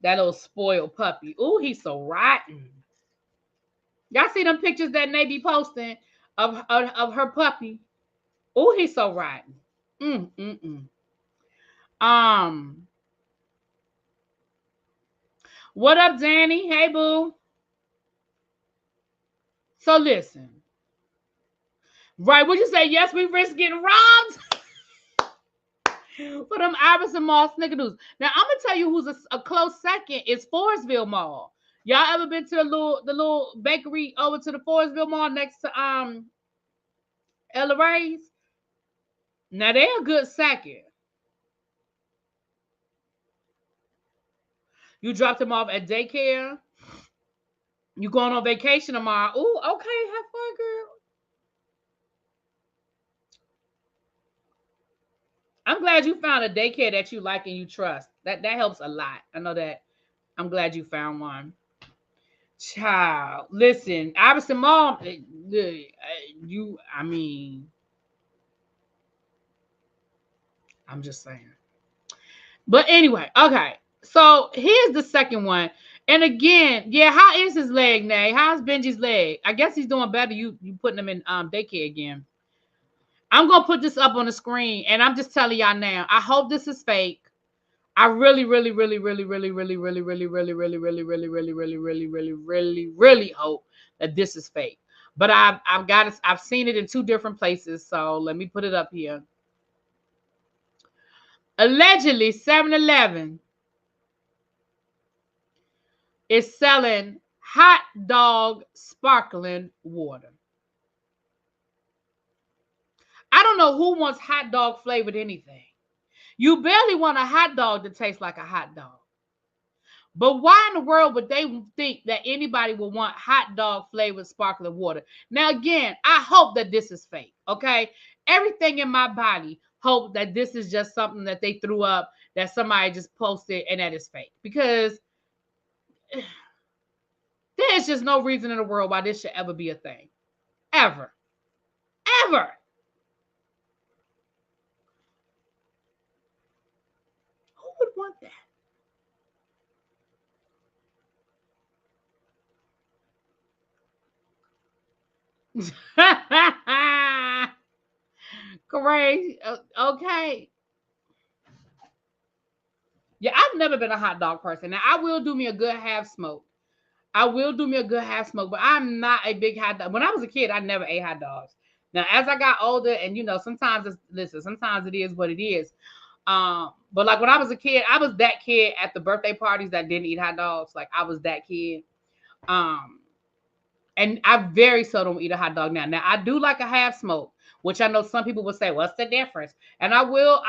S1: That little spoiled puppy. Ooh, he's so rotten. Y'all see them pictures that Nate be posting of her puppy? Ooh, he's so rotten. Um, what up, Danny? Hey, boo. So listen. Right, would you say yes, we risk getting robbed? For them Iverson Mall snickerdoodles. Now I'm gonna tell you who's a close second is Forestville Mall. Y'all ever been to the little bakery over to the Forestville Mall next to Ella Ray's? Now they're a good second. You dropped them off at daycare. You going on vacation tomorrow? Ooh, okay, have fun, girl. I'm glad you found a daycare that you like and you trust. That helps a lot. I know that. I'm glad you found one. Child, listen, Iverson Mall, I mean, I'm just saying. But anyway, okay. So here's the second one. And again, yeah, how is his leg, Nay? How's Benji's leg? I guess he's doing better. You putting him in daycare again. I'm gonna put this up on the screen, and I'm just telling y'all now. I hope this is fake. I really, really, really, really, really, really, really, really, really, really, really, really, really, really, really, really, really, really hope that this is fake. But I've got it. I've seen it in 2 different places. So let me put it up here. Allegedly, 7-Eleven is selling hot dog sparkling water. I don't know who wants hot dog flavored anything. You barely want a hot dog to taste like a hot dog. But why in the world would they think that anybody would want hot dog flavored sparkling water? Now, again, I hope that this is fake, okay? Everything in my body hope that this is just something that they threw up, that somebody just posted, and that is fake. Because there's just no reason in the world why this should ever be a thing. Ever. Ever. Who would want that? Crazy. Okay. Yeah, I've never been a hot dog person. Now, I will do me a good half smoke. But I'm not a big hot dog. When I was a kid, I never ate hot dogs. Now, as I got older, and sometimes sometimes it is what it is. But like when I was a kid, I was that kid at the birthday parties that didn't eat hot dogs. Like I was that kid. And I very seldom eat a hot dog now. Now I do like a half smoke, which I know some people will say, "What's the difference?" And I will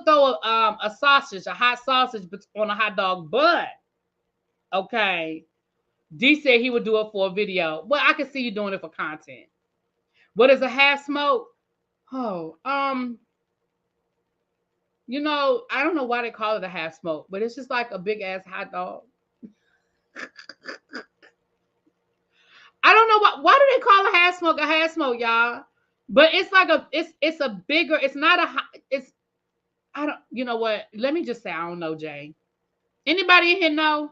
S1: throw a sausage, a hot sausage on a hot dog, but okay. D said he would do it for a video. Well, I can see you doing it for content. What is a half smoke? Oh, I don't know why they call it a half smoke, but it's just like a big ass hot dog. I don't know why do they call a half smoke, y'all? But it's like it's a bigger, it's not a it's I don't you know what? Let me just say I don't know, Jay. Anybody in here know?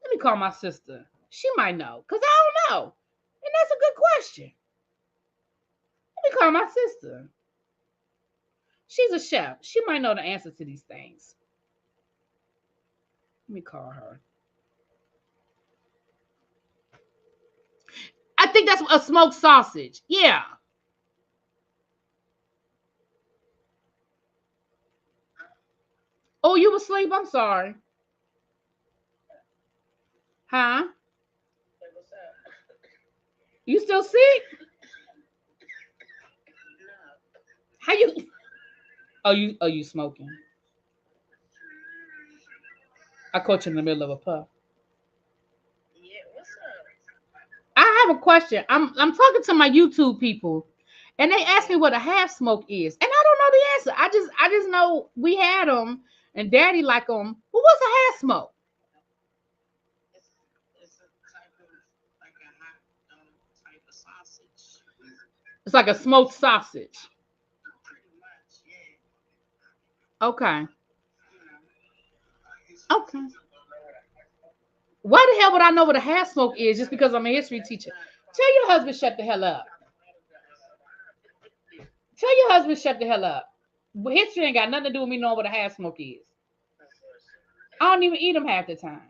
S1: Let me call my sister. She might know, because I don't know. And that's a good question. Let me call my sister. She's a chef. She might know the answer to these things. Let me call her. I think that's a smoked sausage. Yeah. Oh, you asleep? I'm sorry. Huh? You still sick? How you? Oh, you smoking? I caught you in the middle of a puff. I have a question. I'm talking to my YouTube people, and they asked me what a half smoke is, and I don't know the answer. I just know we had them, and Daddy like them. Well, what's a half smoke? It's like a smoked sausage. Okay. Okay. Why the hell would I know what a half smoke is just because I'm a history teacher? Tell your husband shut the hell up. Tell your husband shut the hell up. History ain't got nothing to do with me knowing what a half smoke is. I don't even eat them half the time.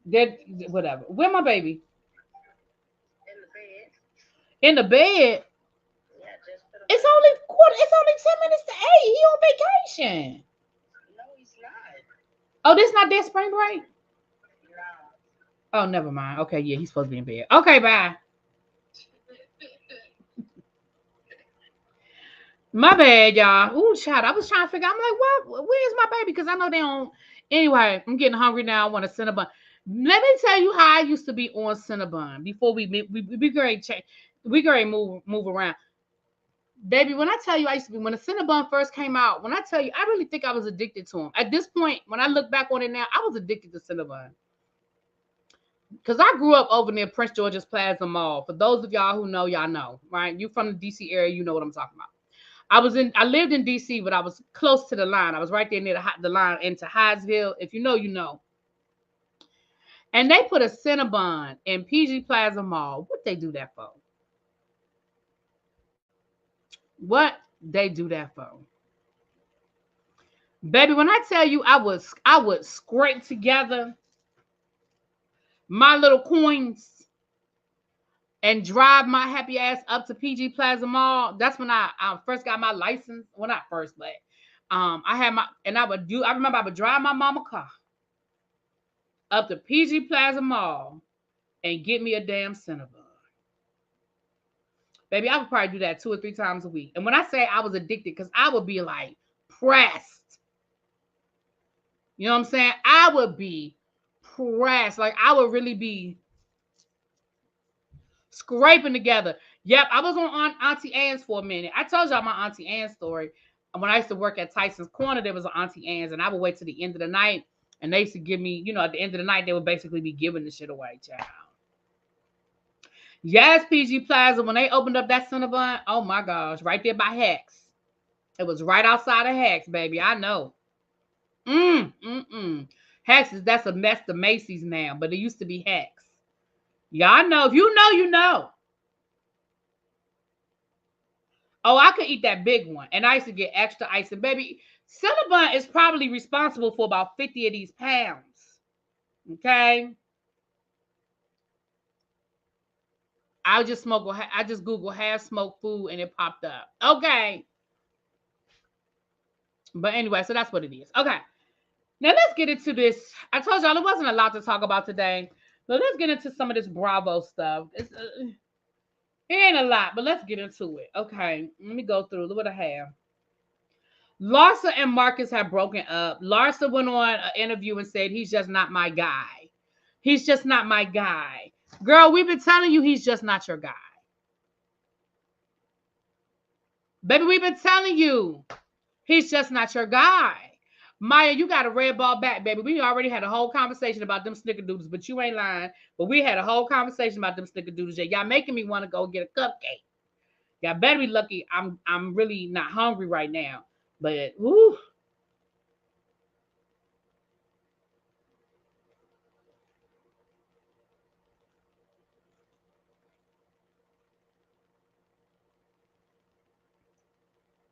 S1: They're whatever. Where my baby? In the bed. It's only 10 minutes to 8. He on vacation. Oh, this not their spring break? Oh, never mind. Okay, yeah, he's supposed to be in bed. Okay, bye. My bad, y'all. Ooh, child. I was trying to figure. I'm like, what? Where's my baby? Because I know they don't. Anyway, I'm getting hungry now. I want a Cinnabon. Let me tell you how I used to be on Cinnabon before we great change. We great move around. Baby, when I tell you I used to be when the Cinnabon first came out, when I tell you, I really think I was addicted to them. At this point, when I look back on it now, I was addicted to Cinnabon. Because I grew up over near Prince George's Plaza Mall. For those of y'all who know, y'all know, right? You from the DC area, you know what I'm talking about. I lived in DC, but I was close to the line. I was right there near the line into Hyattsville. If you know, you know. And they put a Cinnabon in PG Plaza Mall. What they do that for? What they do that for? Baby, when I tell you I would scrape together my little coins and drive my happy ass up to PG Plaza Mall. That's when I first got my license. Well, not first, but I had my and I remember I would drive my mama car up to PG Plaza Mall and get me a damn Cinnabon. Baby, I would probably do that 2 or 3 times a week. And when I say I was addicted, because I would be like pressed. You know what I'm saying? I would be pressed. Like I would really be scraping together. Yep, I was on Auntie Anne's for a minute. I told y'all my Auntie Anne's story. When I used to work at Tyson's Corner, there was an Auntie Anne's, and I would wait till the end of the night, and they used to give me, at the end of the night, they would basically be giving the shit away, child. Yes, PG Plaza, when they opened up that Cinnabon, oh my gosh, right there by Hacks. It was right outside of Hacks, baby. I know. Hacks that's a mess to Macy's now, but it used to be Hacks. Y'all know. If you know, you know. Oh, I could eat that big one. And I used to get extra ice. And baby, Cinnabon is probably responsible for about 50 of these pounds. Okay. I just Google half smoked food and it popped up. Okay. But anyway, so that's what it is. Okay. Now let's get into this. I told y'all there wasn't a lot to talk about today. But let's get into some of this Bravo stuff. It ain't a lot, but let's get into it. Okay. Let me go through what I have. Larsa and Marcus have broken up. Larsa went on an interview and said, he's just not my guy. He's just not my guy. Girl, we've been telling you he's just not your guy. Baby, we've been telling you he's just not your guy. Maya, you got a red ball back, baby. We already had a whole conversation about them snickerdoodles, but you ain't lying. But we had a whole conversation about them snickerdoodles. Y'all making me want to go get a cupcake. Y'all better be lucky I'm really not hungry right now. But, whoo.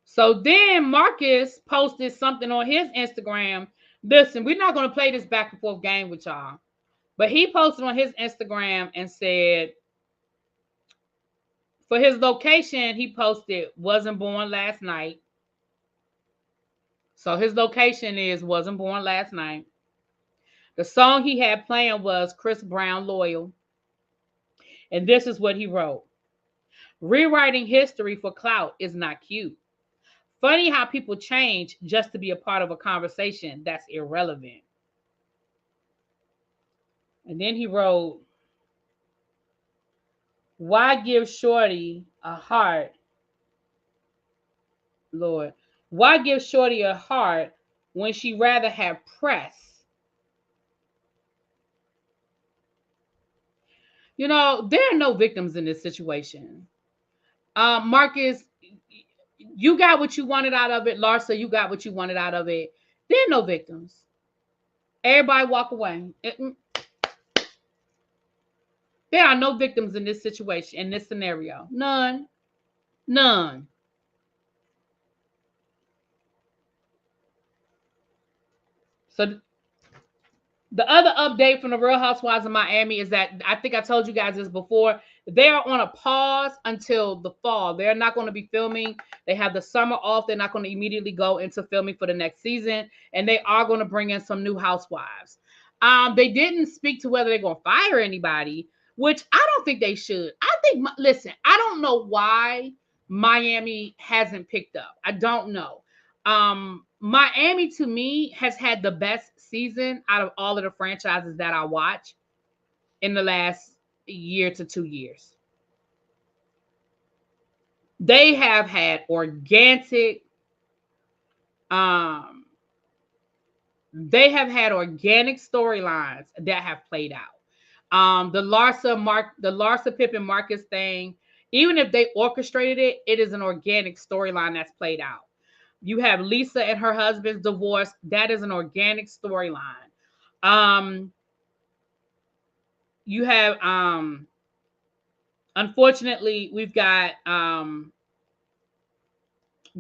S1: So then Marcus posted something on his Instagram. Listen, we're not going to play this back and forth game with y'all. But he posted on his Instagram and said, for his location, he posted, wasn't born last night. So his location wasn't born last night. The song he had playing was Chris Brown Loyal. And this is what he wrote. Rewriting history for clout is not cute. Funny how people change just to be a part of a conversation that's irrelevant. And then he wrote, why give Shorty a heart? Lord, why give Shorty a heart when she rather have press? You know, there are no victims in this situation. Marcus, you got what you wanted out of it. Larsa, you got what you wanted out of it. There are no victims. Everybody walk away. There are no victims in this situation, in this scenario. None. None. So the other update from the Real Housewives of Miami is that I think I told you guys this before. They are on a pause until the fall. They're not going to be filming. They have the summer off. They're not going to immediately go into filming for the next season. And they are going to bring in some new housewives. They didn't speak to whether they're going to fire anybody, which I don't think they should. I think, listen, I don't know why Miami hasn't picked up. I don't know. Miami to me has had the best season out of all of the franchises that I watch in the last year to 2 years. They have had organic storylines that have played out. The Larsa Pippen Marcus thing, even if they orchestrated it, it is an organic storyline that's played out. You have Lisa and her husband's divorce. That is an organic storyline. You have, unfortunately, we've got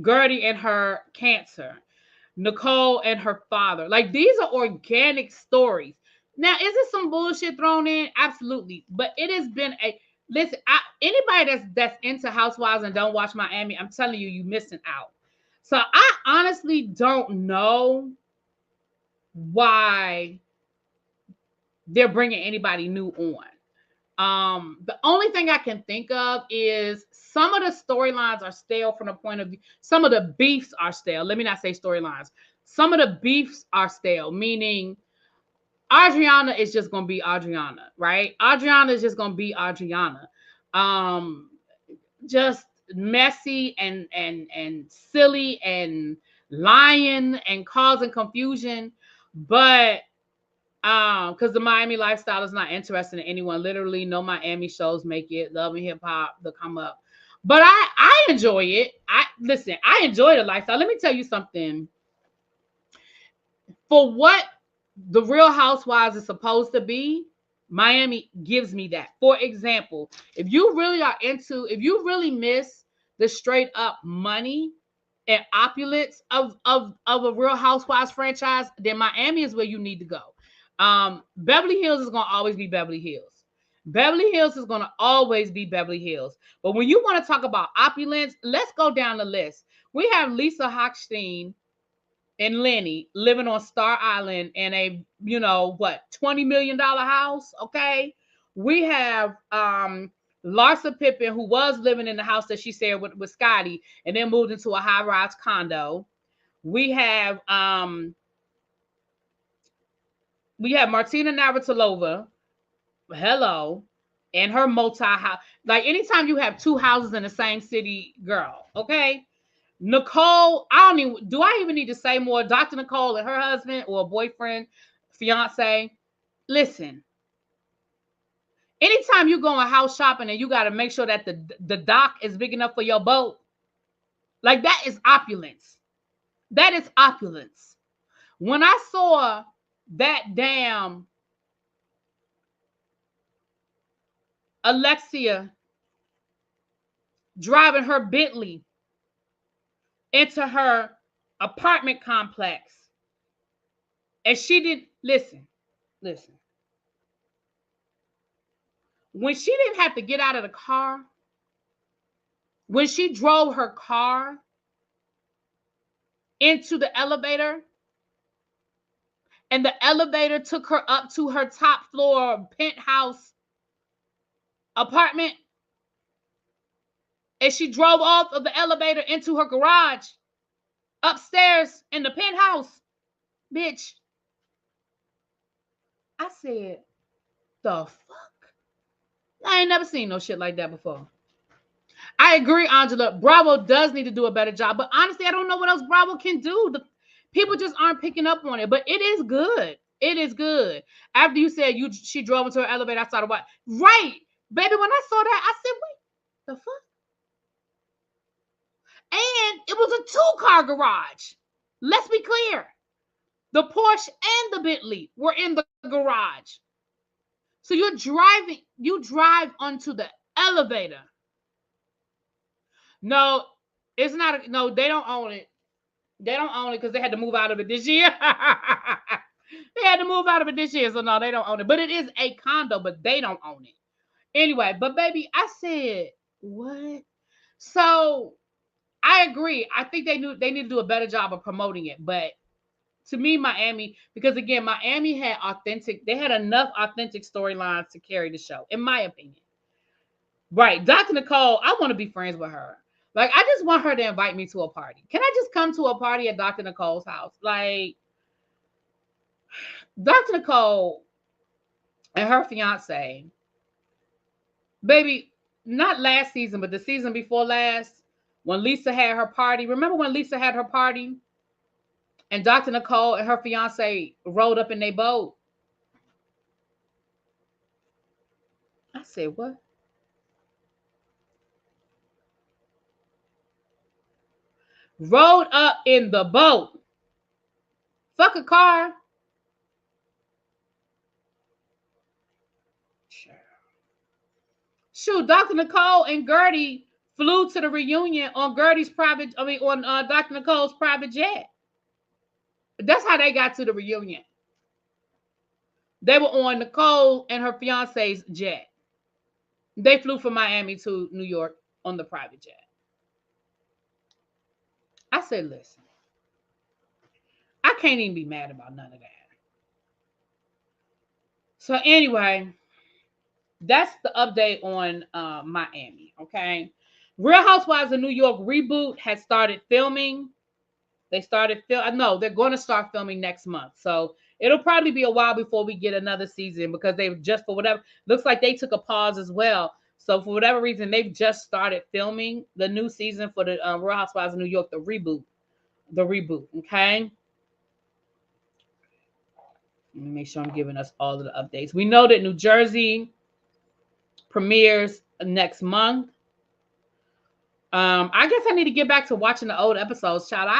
S1: Gertie and her cancer. Nicole and her father. Like, these are organic stories. Now, is it some bullshit thrown in? Absolutely. But it has been listen, anybody that's into Housewives and don't watch Miami, I'm telling you, you're missing out. So I honestly don't know why they're bringing anybody new on. The only thing I can think of is some of the storylines are stale from the point of view. Some of the beefs are stale. Let me not say storylines. Some of the beefs are stale, meaning Adriana is just going to be Adriana, right? Adriana is just going to be Adriana. Just messy and silly and lying and causing confusion, but because the Miami lifestyle is not interesting to anyone. Literally, no Miami shows make it. Love and Hip Hop, they'll come up, but I enjoy it. I enjoy the lifestyle. Let me tell you something. For what the Real Housewives is supposed to be, Miami gives me that. For example, if you really miss the straight up money and opulence of a Real Housewives franchise, then Miami is where you need to go. Beverly Hills is going to always be Beverly Hills. Beverly Hills is going to always be Beverly Hills. But when you want to talk about opulence, let's go down the list. We have Lisa Hochstein and Lenny living on Star Island in a, $20 million house. Okay. We have Larsa Pippen, who was living in the house that she said with Scotty and then moved into a high-rise condo. We have Martina Navratilova, hello, and her multi-house. Like, anytime you have two houses in the same city, girl, okay? Nicole, do I even need to say more? Dr. Nicole and her husband or boyfriend, fiance. Listen, anytime you go house shopping and you got to make sure that the dock is big enough for your boat, like, that is opulence. That is opulence. When I saw that damn Alexia driving her Bentley into her apartment complex, and she didn't listen. When she didn't have to get out of the car, when she drove her car into the elevator, and the elevator took her up to her top floor penthouse apartment, and she drove off of the elevator into her garage upstairs in the penthouse. Bitch, I said, the fuck? I ain't never seen no shit like that before. I agree, Angela. Bravo does need to do a better job, but honestly, I don't know what else Bravo can do. The people just aren't picking up on it, but it is good. It is good. After you said she drove into her elevator, I started watching. Right, baby. When I saw that, I said, "Wait, the fuck?" And it was a two-car garage. Let's be clear: the Porsche and the Bentley were in the garage. So you drive onto the elevator. No, it's not. No, they don't own it. They don't own it because they had to move out of it this year. They had to move out of it this year, so no, they don't own it. But it is a condo, but they don't own it. Anyway, but baby, I said, what? So I agree. I think they need to do a better job of promoting it. But to me, Miami, because again, Miami had enough authentic storylines to carry the show, in my opinion. Right. Dr. Nicole, I want to be friends with her. Like, I just want her to invite me to a party. Can I just come to a party at Dr. Nicole's house? Like, Dr. Nicole and her fiance, baby, not last season, but the season before last, when Lisa had her party. Remember when Lisa had her party and Dr. Nicole and her fiance rode up in their boat? I said, what? Rode up in the boat. Fuck a car. Shoot, Dr. Nicole and Gertie flew to the reunion on Dr. Nicole's private jet. That's how they got to the reunion. They were on Nicole and her fiance's jet. They flew from Miami to New York on the private jet. I said, listen, I can't even be mad about none of that. So anyway, that's the update on Miami, okay? Real Housewives of New York reboot has started filming. They're going to start filming next month. So it'll probably be a while before we get another season because they've just, for whatever, looks like they took a pause as well. So for whatever reason, they've just started filming the new season for the Real Housewives of New York, the reboot. Okay. Let me make sure I'm giving us all of the updates. We know that New Jersey premieres next month. I guess I need to get back to watching the old episodes, child.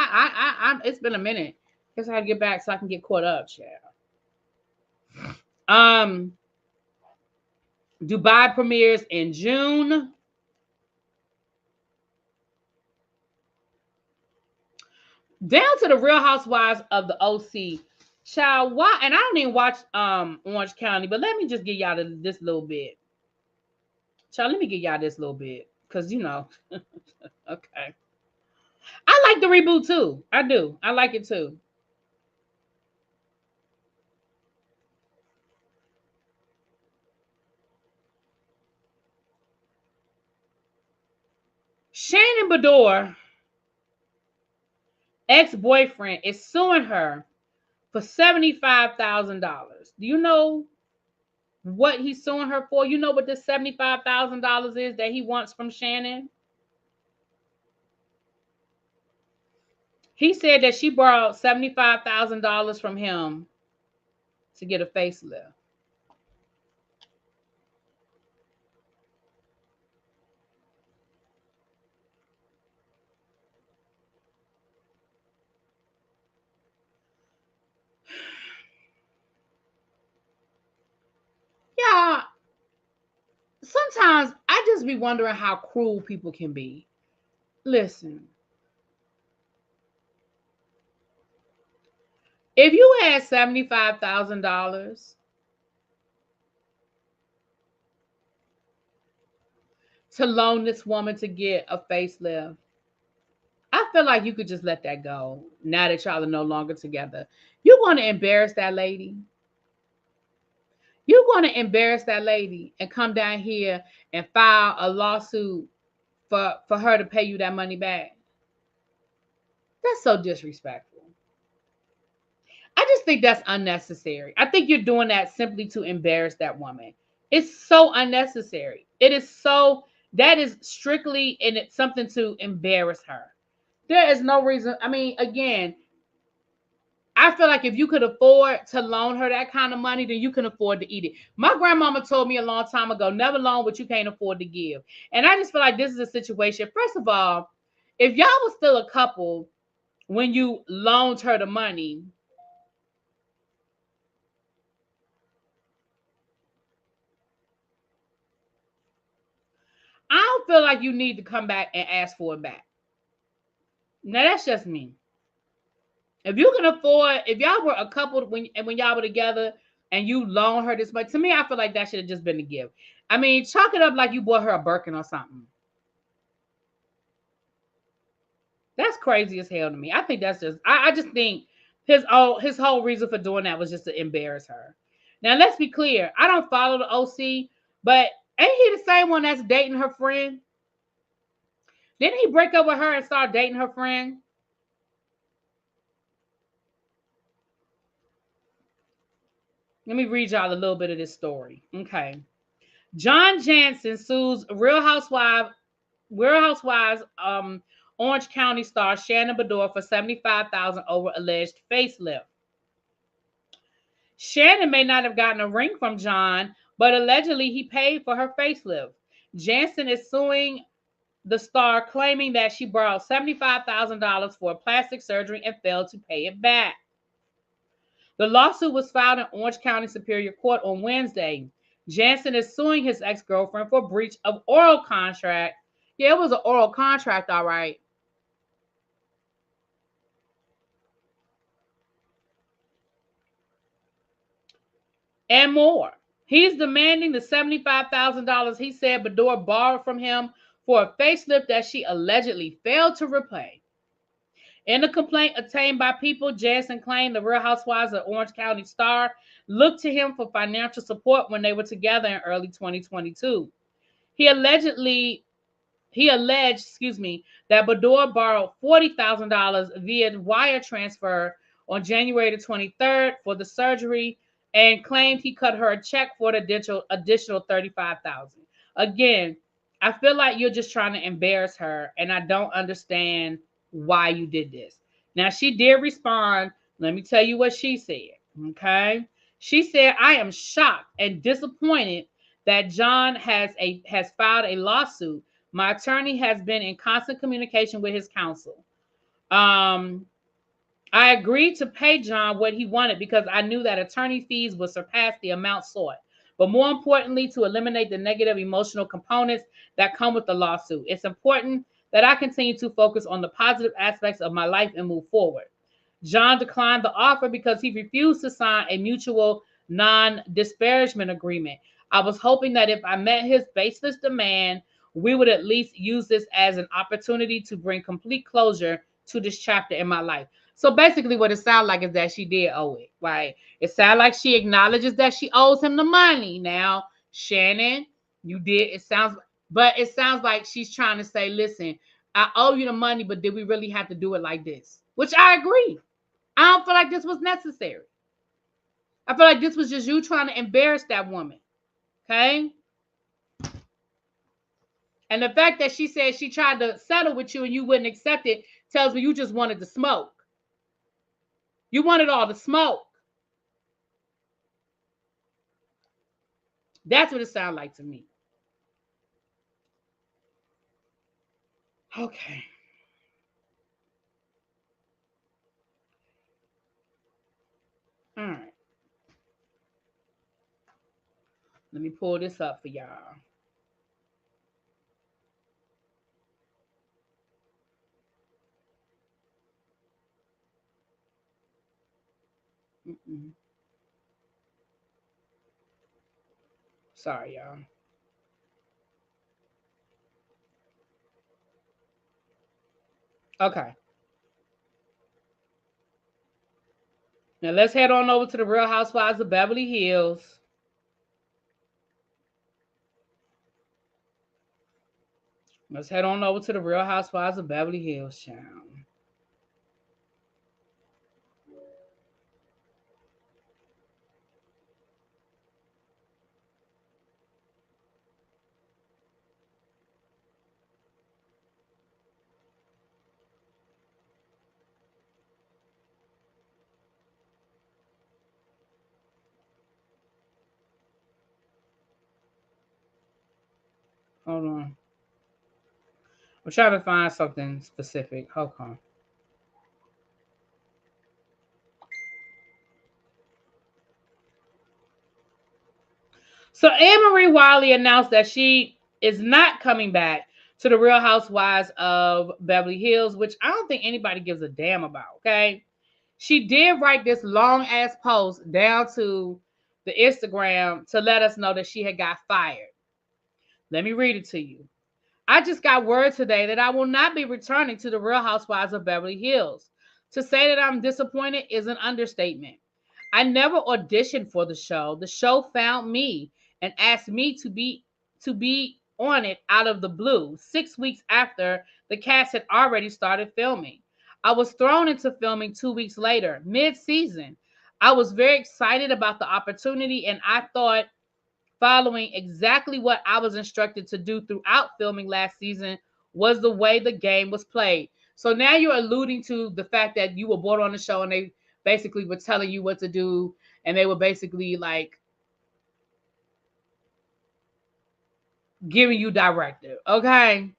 S1: It's been a minute. Guess I gotta get back so I can get caught up, child. Dubai premieres in June. Down to the Real Housewives of the OC. Child, why? And I don't even watch Orange County, but let me just give y'all this little bit. Child, let me give y'all this little bit. Because, okay. I like the reboot too. I do. I like it too. Shannon Beador, ex-boyfriend, is suing her for $75,000. Do you know what he's suing her for? You know what this $75,000 is that he wants from Shannon? He said that she borrowed $75,000 from him to get a facelift. Yeah, sometimes I just be wondering how cruel people can be. Listen, if you had $75,000 to loan this woman to get a facelift, I feel like you could just let that go now that y'all are no longer together. You want to embarrass that lady? You're going to embarrass that lady and come down here and file a lawsuit for her to pay you that money back? That's so disrespectful. I just think that's unnecessary. I think you're doing that simply to embarrass that woman. It's so unnecessary. It is so, that is strictly, and it's something to embarrass her. There is no reason. I mean, again, I feel like if you could afford to loan her that kind of money, then you can afford to eat it. My grandmama told me a long time ago, never loan what you can't afford to give. And I just feel like this is a situation. First of all, if y'all was still a couple when you loaned her the money, I don't feel like you need to come back and ask for it back. Now that's just me. If you can afford, if y'all were a couple when y'all were together and you loan her this much, to me, I feel like that should have just been a gift. I mean, chalk it up like you bought her a Birkin or something. That's crazy as hell to me. I think that's just, I just think his whole reason for doing that was just to embarrass her. Now let's be clear. I don't follow the OC, but ain't he the same one that's dating her friend? Didn't he break up with her and start dating her friend? Let me read y'all a little bit of this story. Okay. John Jansen sues Real Housewives Orange County star Shannon Beador for $75,000 over alleged facelift. Shannon may not have gotten a ring from John, but allegedly he paid for her facelift. Jansen is suing the star, claiming that she borrowed $75,000 for a plastic surgery and failed to pay it back. The lawsuit was filed in Orange County Superior Court on Wednesday. Jansen is suing his ex-girlfriend for breach of oral contract. Yeah, it was an oral contract, all right. And more. He's demanding the $75,000 he said Beador borrowed from him for a facelift that she allegedly failed to repay. In a complaint obtained by People, Jansen claimed the Real Housewives of Orange County star looked to him for financial support when they were together in early 2022. He alleged, that Beador borrowed $40,000 via wire transfer on January the 23rd for the surgery and claimed he cut her a check for the additional $35,000. Again, I feel like you're just trying to embarrass her, and I don't understand why you did this. Now, she did respond. Let me tell you what she said. Okay. She said, I am shocked and disappointed that John has filed a lawsuit. My attorney has been in constant communication with his counsel. Um, I agreed to pay John what he wanted because I knew that attorney fees would surpass the amount sought. But more importantly, to eliminate the negative emotional components that come with the lawsuit, it's important that I continue to focus on the positive aspects of my life and move forward. John declined the offer because he refused to sign a mutual non-disparagement agreement. I was hoping that if I met his baseless demand, we would at least use this as an opportunity to bring complete closure to this chapter in my life. So basically, what it sounds like is that she did owe it, right? It sounds like she acknowledges that she owes him the money. Now, Shannon, you did. But it sounds like she's trying to say, listen, I owe you the money, but did we really have to do it like this? Which I agree. I don't feel like this was necessary. I feel like this was just you trying to embarrass that woman. Okay. And the fact that she said she tried to settle with you and you wouldn't accept it tells me you just wanted the smoke. You wanted all the smoke. That's what it sounds like to me. Okay. All right. Let me pull this up for y'all. Mm-mm. Sorry, y'all. Okay. Now let's head on over to the Real Housewives of Beverly Hills. Let's head on over to the Real Housewives of Beverly Hills, child. Hold on. I'm trying to find something specific. Hold on. So Anne Marie Wiley announced that she is not coming back to the Real Housewives of Beverly Hills, which I don't think anybody gives a damn about, okay? She did write this long ass post down to the Instagram to let us know that she had got fired. Let me read it to you. I just got word today that I will not be returning to the Real Housewives of Beverly Hills. To say that I'm disappointed is an understatement. I never auditioned for the show. The show found me and asked me to be on it out of the blue 6 weeks after the cast had already started filming. I was thrown into filming 2 weeks later, mid-season. I was very excited about the opportunity and I thought following exactly what I was instructed to do throughout filming last season was the way the game was played. So now you're alluding to the fact that you were brought on the show and they basically were telling you what to do and they were basically like giving you directive. Okay.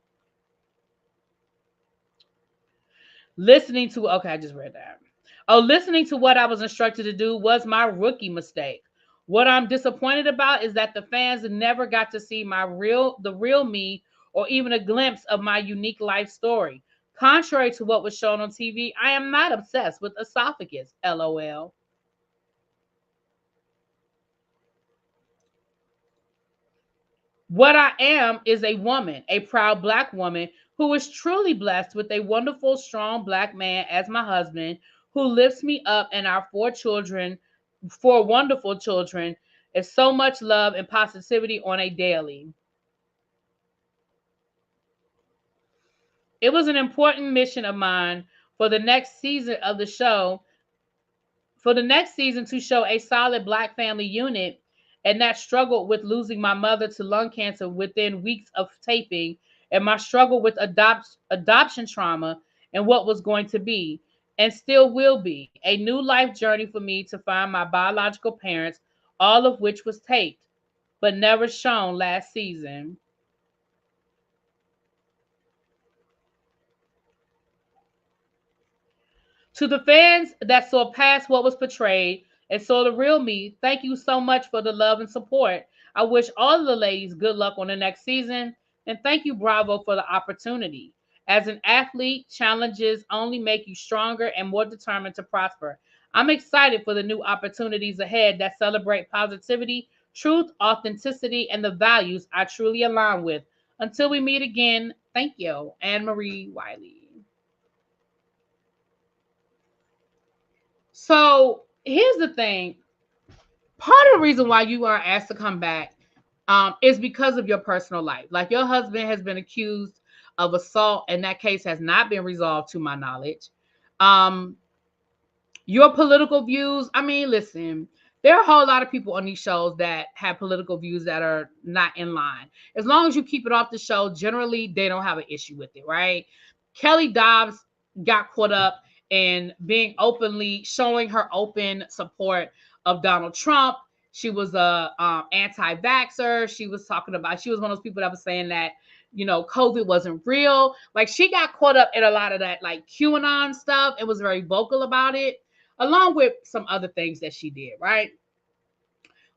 S1: I just read that. Oh, listening to what I was instructed to do was my rookie mistake. What I'm disappointed about is that the fans never got to see the real me, or even a glimpse of my unique life story. Contrary to what was shown on TV, I am not obsessed with esophagus. LOL. What I am is a woman, a proud black woman who is truly blessed with a wonderful, strong black man as my husband, who lifts me up and our 4 children, 4 wonderful children, is so much love and positivity on a daily. It was an important mission of mine for the next season of the show for the next season to show a solid black family unit and that struggled with losing my mother to lung cancer within weeks of taping and my struggle with adoption trauma and what was going to be and still will be a new life journey for me to find my biological parents, all of which was taped but never shown last season. To the fans that saw past what was portrayed and saw the real me, thank you so much for the love and support. I wish all of the ladies good luck on the next season, and thank you, Bravo, for the opportunity. As an athlete, challenges only make you stronger and more determined to prosper. I'm excited for the new opportunities ahead that celebrate positivity, truth, authenticity, and the values I truly align with. Until we meet again, thank you, Anne Marie Wiley. So here's the thing. Part of the reason why you are asked to come back is because of your personal life. Like your husband has been accused of assault, and that case has not been resolved to my knowledge. Um, your political views. I mean, listen, there are a whole lot of people on these shows that have political views that are not in line. As long as you keep it off the show, generally they don't have an issue with it, right? Kelly Dobbs got caught up in being openly showing her open support of Donald Trump. She was a anti-vaxxer. She was one of those people that was saying that COVID wasn't real. Like she got caught up in a lot of that like QAnon stuff and was very vocal about it, along with some other things that she did, right?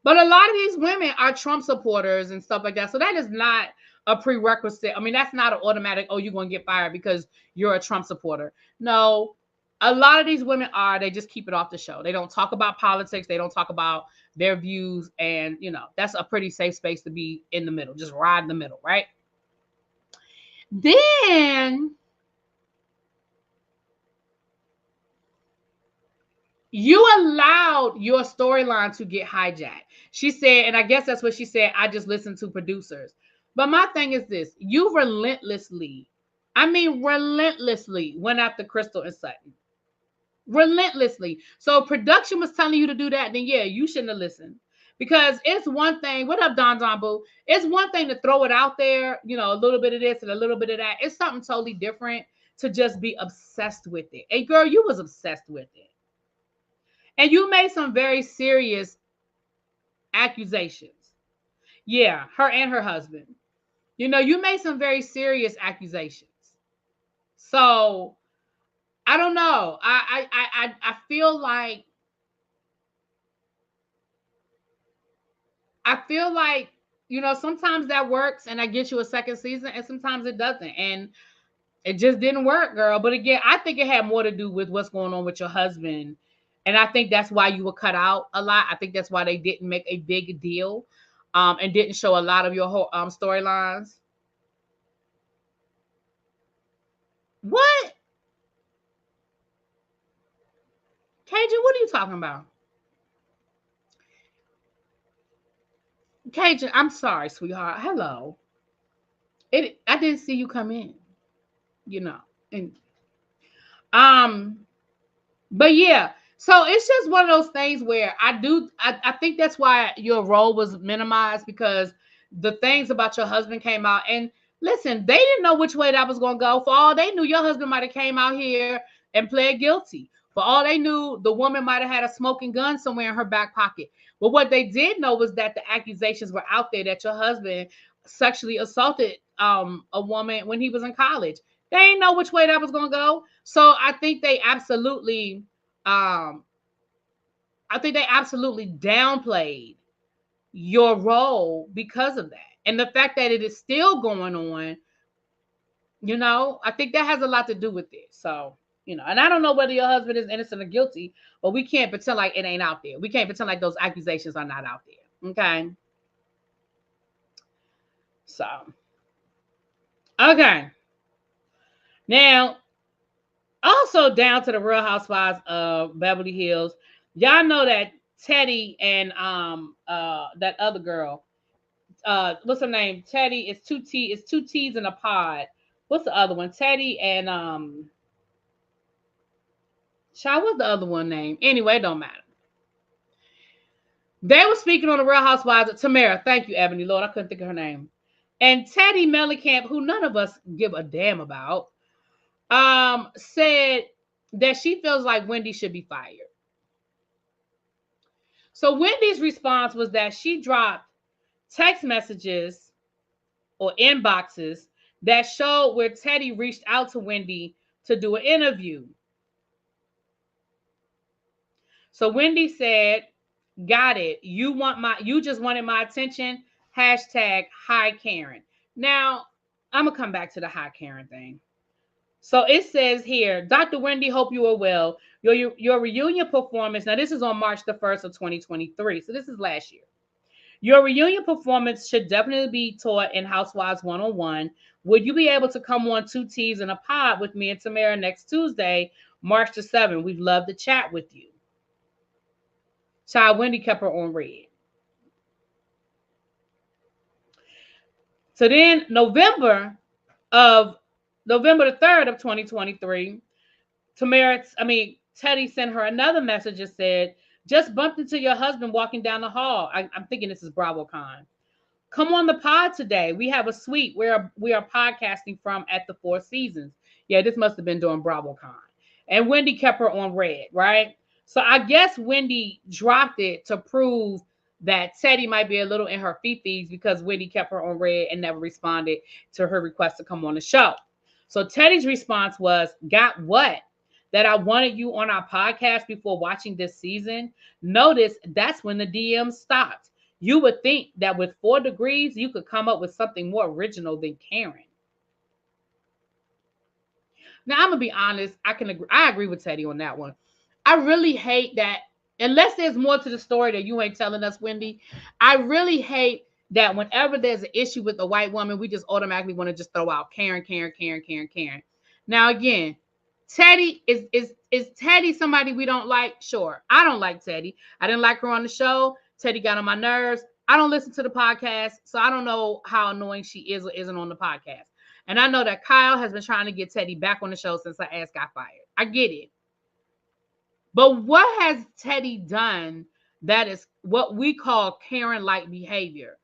S1: But a lot of these women are Trump supporters and stuff like that. So that is not a prerequisite. I mean, that's not an automatic, oh, you're going to get fired because you're a Trump supporter. No, a lot of these women they just keep it off the show. They don't talk about politics. They don't talk about their views. And, that's a pretty safe space to be in the middle. Just ride in the middle, right? Then You allowed your storyline to get hijacked. She said, and I guess that's what she said, I just listened to producers. But my thing is this, you relentlessly, I mean relentlessly went after Crystal and Sutton. Relentlessly. So production was telling you to do that, then yeah, you shouldn't have listened. Because it's one thing, what up, Don Don Boo? It's one thing to throw it out there, you know, a little bit of this and a little bit of that. It's something totally different to just be obsessed with it. Hey girl, you was obsessed with it. And you made some very serious accusations. Yeah, her and her husband. You know, you made some very serious accusations. So I don't know. I feel like you know, sometimes that works and I get you a second season, and sometimes it doesn't. And it just didn't work, girl. But again, I think it had more to do with what's going on with your husband. And I think that's why you were cut out a lot. I think that's why they didn't make a big deal and didn't show a lot of your whole storylines. What? Cajun, what are you talking about? Cajun, I'm sorry, sweetheart. Hello. I didn't see you come in, you know. And um but yeah, so it's just one of those things where I think that's why your role was minimized, because the things about your husband came out. And listen, they didn't know which way that was going to go. For all they knew, your husband might have came out here and pled guilty. For all they knew, the woman might have had a smoking gun somewhere in her back pocket. But what they did know was that the accusations were out there that your husband sexually assaulted a woman when he was in college. They didn't know which way that was going to go. So um I think they absolutely downplayed your role because of that. And the fact that it is still going on, you know, I think that has a lot to do with it. So, you know, and I don't know whether your husband is innocent or guilty, but we can't pretend like it ain't out there. We can't pretend like those accusations are not out there. Okay. So, okay. Now, also down to the Real Housewives of Beverly Hills. Y'all know that Teddy and that other girl, what's her name? Teddy is two T's in a pod. What's the other one? Teddy and child, what's the other one name? Anyway, it don't matter. They were speaking on the Real Housewives of Tamara. Thank you, Ebony. Lord, I couldn't think of her name. And Teddy Mellencamp, who none of us give a damn about, said that she feels like Wendy should be fired. So Wendy's response was that she dropped text messages or inboxes that showed where Teddy reached out to Wendy to do an interview. So Wendy said, "Got it. You just wanted my attention. Hashtag hi Karen." Now, I'm gonna come back to the hi Karen thing. So it says here, Dr. Wendy, hope you are well. Your reunion performance. Now, this is on March the 1st of 2023. So this is last year. Your reunion performance should definitely be taught in Housewives 101. Would you be able to come on Two Teas in a Pod with me and Tamara next Tuesday, March the 7th? We'd love to chat with you. Child, Wendy kept her on red. So then November the 3rd of 2023, Teddy sent her another message and said, just bumped into your husband walking down the hall. I'm thinking this is BravoCon. Come on the pod today. We have a suite where we are podcasting from at the Four Seasons. Yeah, this must have been during BravoCon. And Wendy kept her on red, right? So I guess Wendy dropped it to prove that Teddy might be a little in her fifis because Wendy kept her on red and never responded to her request to come on the show. So Teddy's response was, got what? That I wanted you on our podcast before watching this season. Notice that's when the DM stopped. You would think that with 4 degrees, you could come up with something more original than Karen. Now, I'm going to be honest. I agree with Teddy on that one. I really hate that, unless there's more to the story that you ain't telling us, Wendy, I really hate that whenever there's an issue with a white woman, we just automatically want to just throw out Karen, Karen, Karen, Karen, Karen. Now, again, Teddy is Teddy somebody we don't like? Sure. I don't like Teddy. I didn't like her on the show. Teddy got on my nerves. I don't listen to the podcast, so I don't know how annoying she is or isn't on the podcast. And I know that Kyle has been trying to get Teddy back on the show since her ass got fired. I get it. But what has Teddy done that is what we call Karen-like behavior?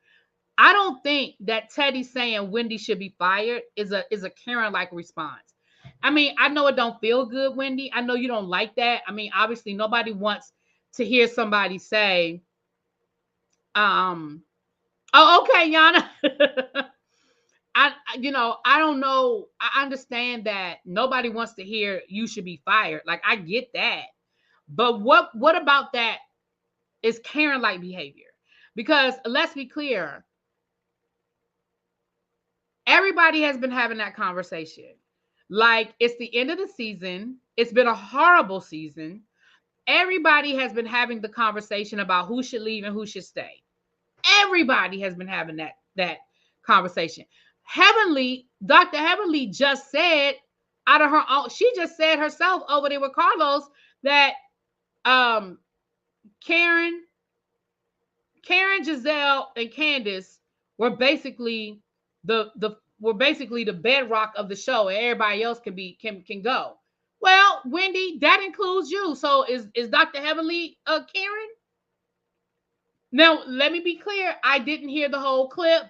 S1: I don't think that Teddy saying Wendy should be fired is a Karen-like response. I mean, I know it don't feel good, Wendy. I know you don't like that. I mean, obviously nobody wants to hear somebody say, oh, okay, Yana. I don't know. I understand that nobody wants to hear you should be fired. Like, I get that. But what about that is Karen-like behavior? Because let's be clear, everybody has been having that conversation. Like, it's the end of the season. It's been a horrible season. Everybody has been having the conversation about who should leave and who should stay. Everybody has been having that conversation. Dr. Heavenly just said out of her own, she just said herself over there with Carlos that Karen, Giselle, and Candace were basically the bedrock of the show, and everybody else can go. Well, Wendy, that includes you. So is Dr. Heavenly Karen? Now, let me be clear. I didn't hear the whole clip.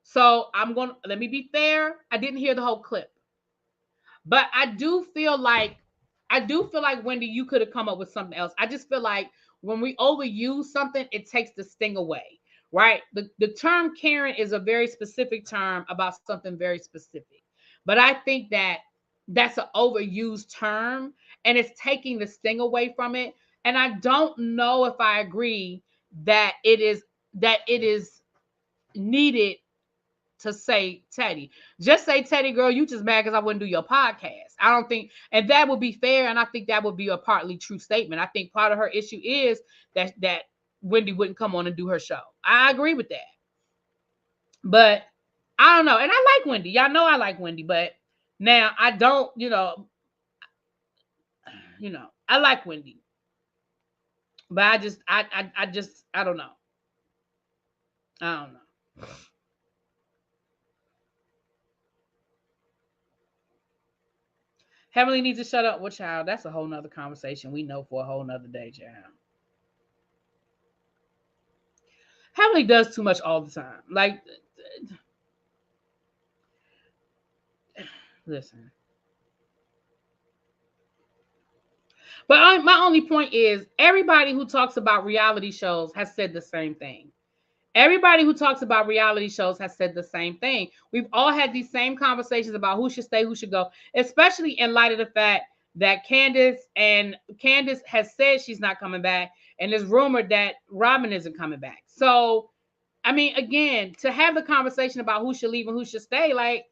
S1: So let me be fair. I didn't hear the whole clip. But I do feel like, Wendy, you could have come up with something else. I just feel like when we overuse something, it takes the sting away, right? The term Karen is a very specific term about something very specific. But I think that that's an overused term and it's taking the sting away from it. And I don't know if I agree that it is needed to say Teddy. Just say, Teddy, girl, you just mad because I wouldn't do your podcast. I don't think, and that would be fair, and I think that would be a partly true statement. I think part of her issue is that Wendy wouldn't come on and do her show. I agree with that. But I don't know. And I like Wendy. Y'all know I like Wendy, but now I don't, I like Wendy. But I just I don't know. I don't know. Heavenly needs to shut up. Well, child, that's a whole nother conversation. We know for a whole nother day, child. Heavenly does too much all the time. Like, listen. But my only point is, everybody who talks about reality shows has said the same thing. Everybody who talks about reality shows has said the same thing. We've all had these same conversations about who should stay, who should go, especially in light of the fact that Candace has said she's not coming back, and there's rumored that Robin isn't coming back. So, I mean, again, to have the conversation about who should leave and who should stay, like,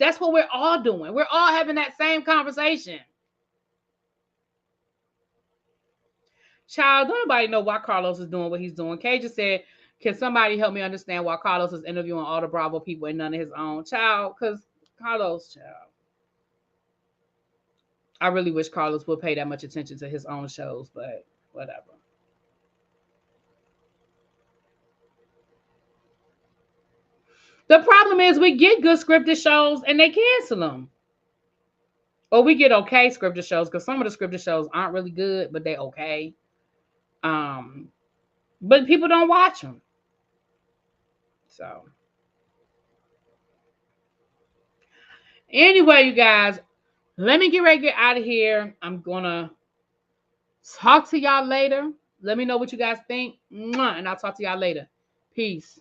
S1: that's what we're all doing. We're all having that same conversation. Child, don't nobody know why Carlos is doing what he's doing. Kay just said, can somebody help me understand why Carlos is interviewing all the Bravo people and none of his own? Child, because Carlos, I really wish Carlos would pay that much attention to his own shows, but whatever. The problem is we get good scripted shows and they cancel them. Or we get okay scripted shows, because some of the scripted shows aren't really good, but they're okay. But people don't watch them. So anyway, you guys, let me get ready to get out of here. I'm gonna talk to y'all later. Let me know what you guys think. And I'll talk to y'all later. Peace.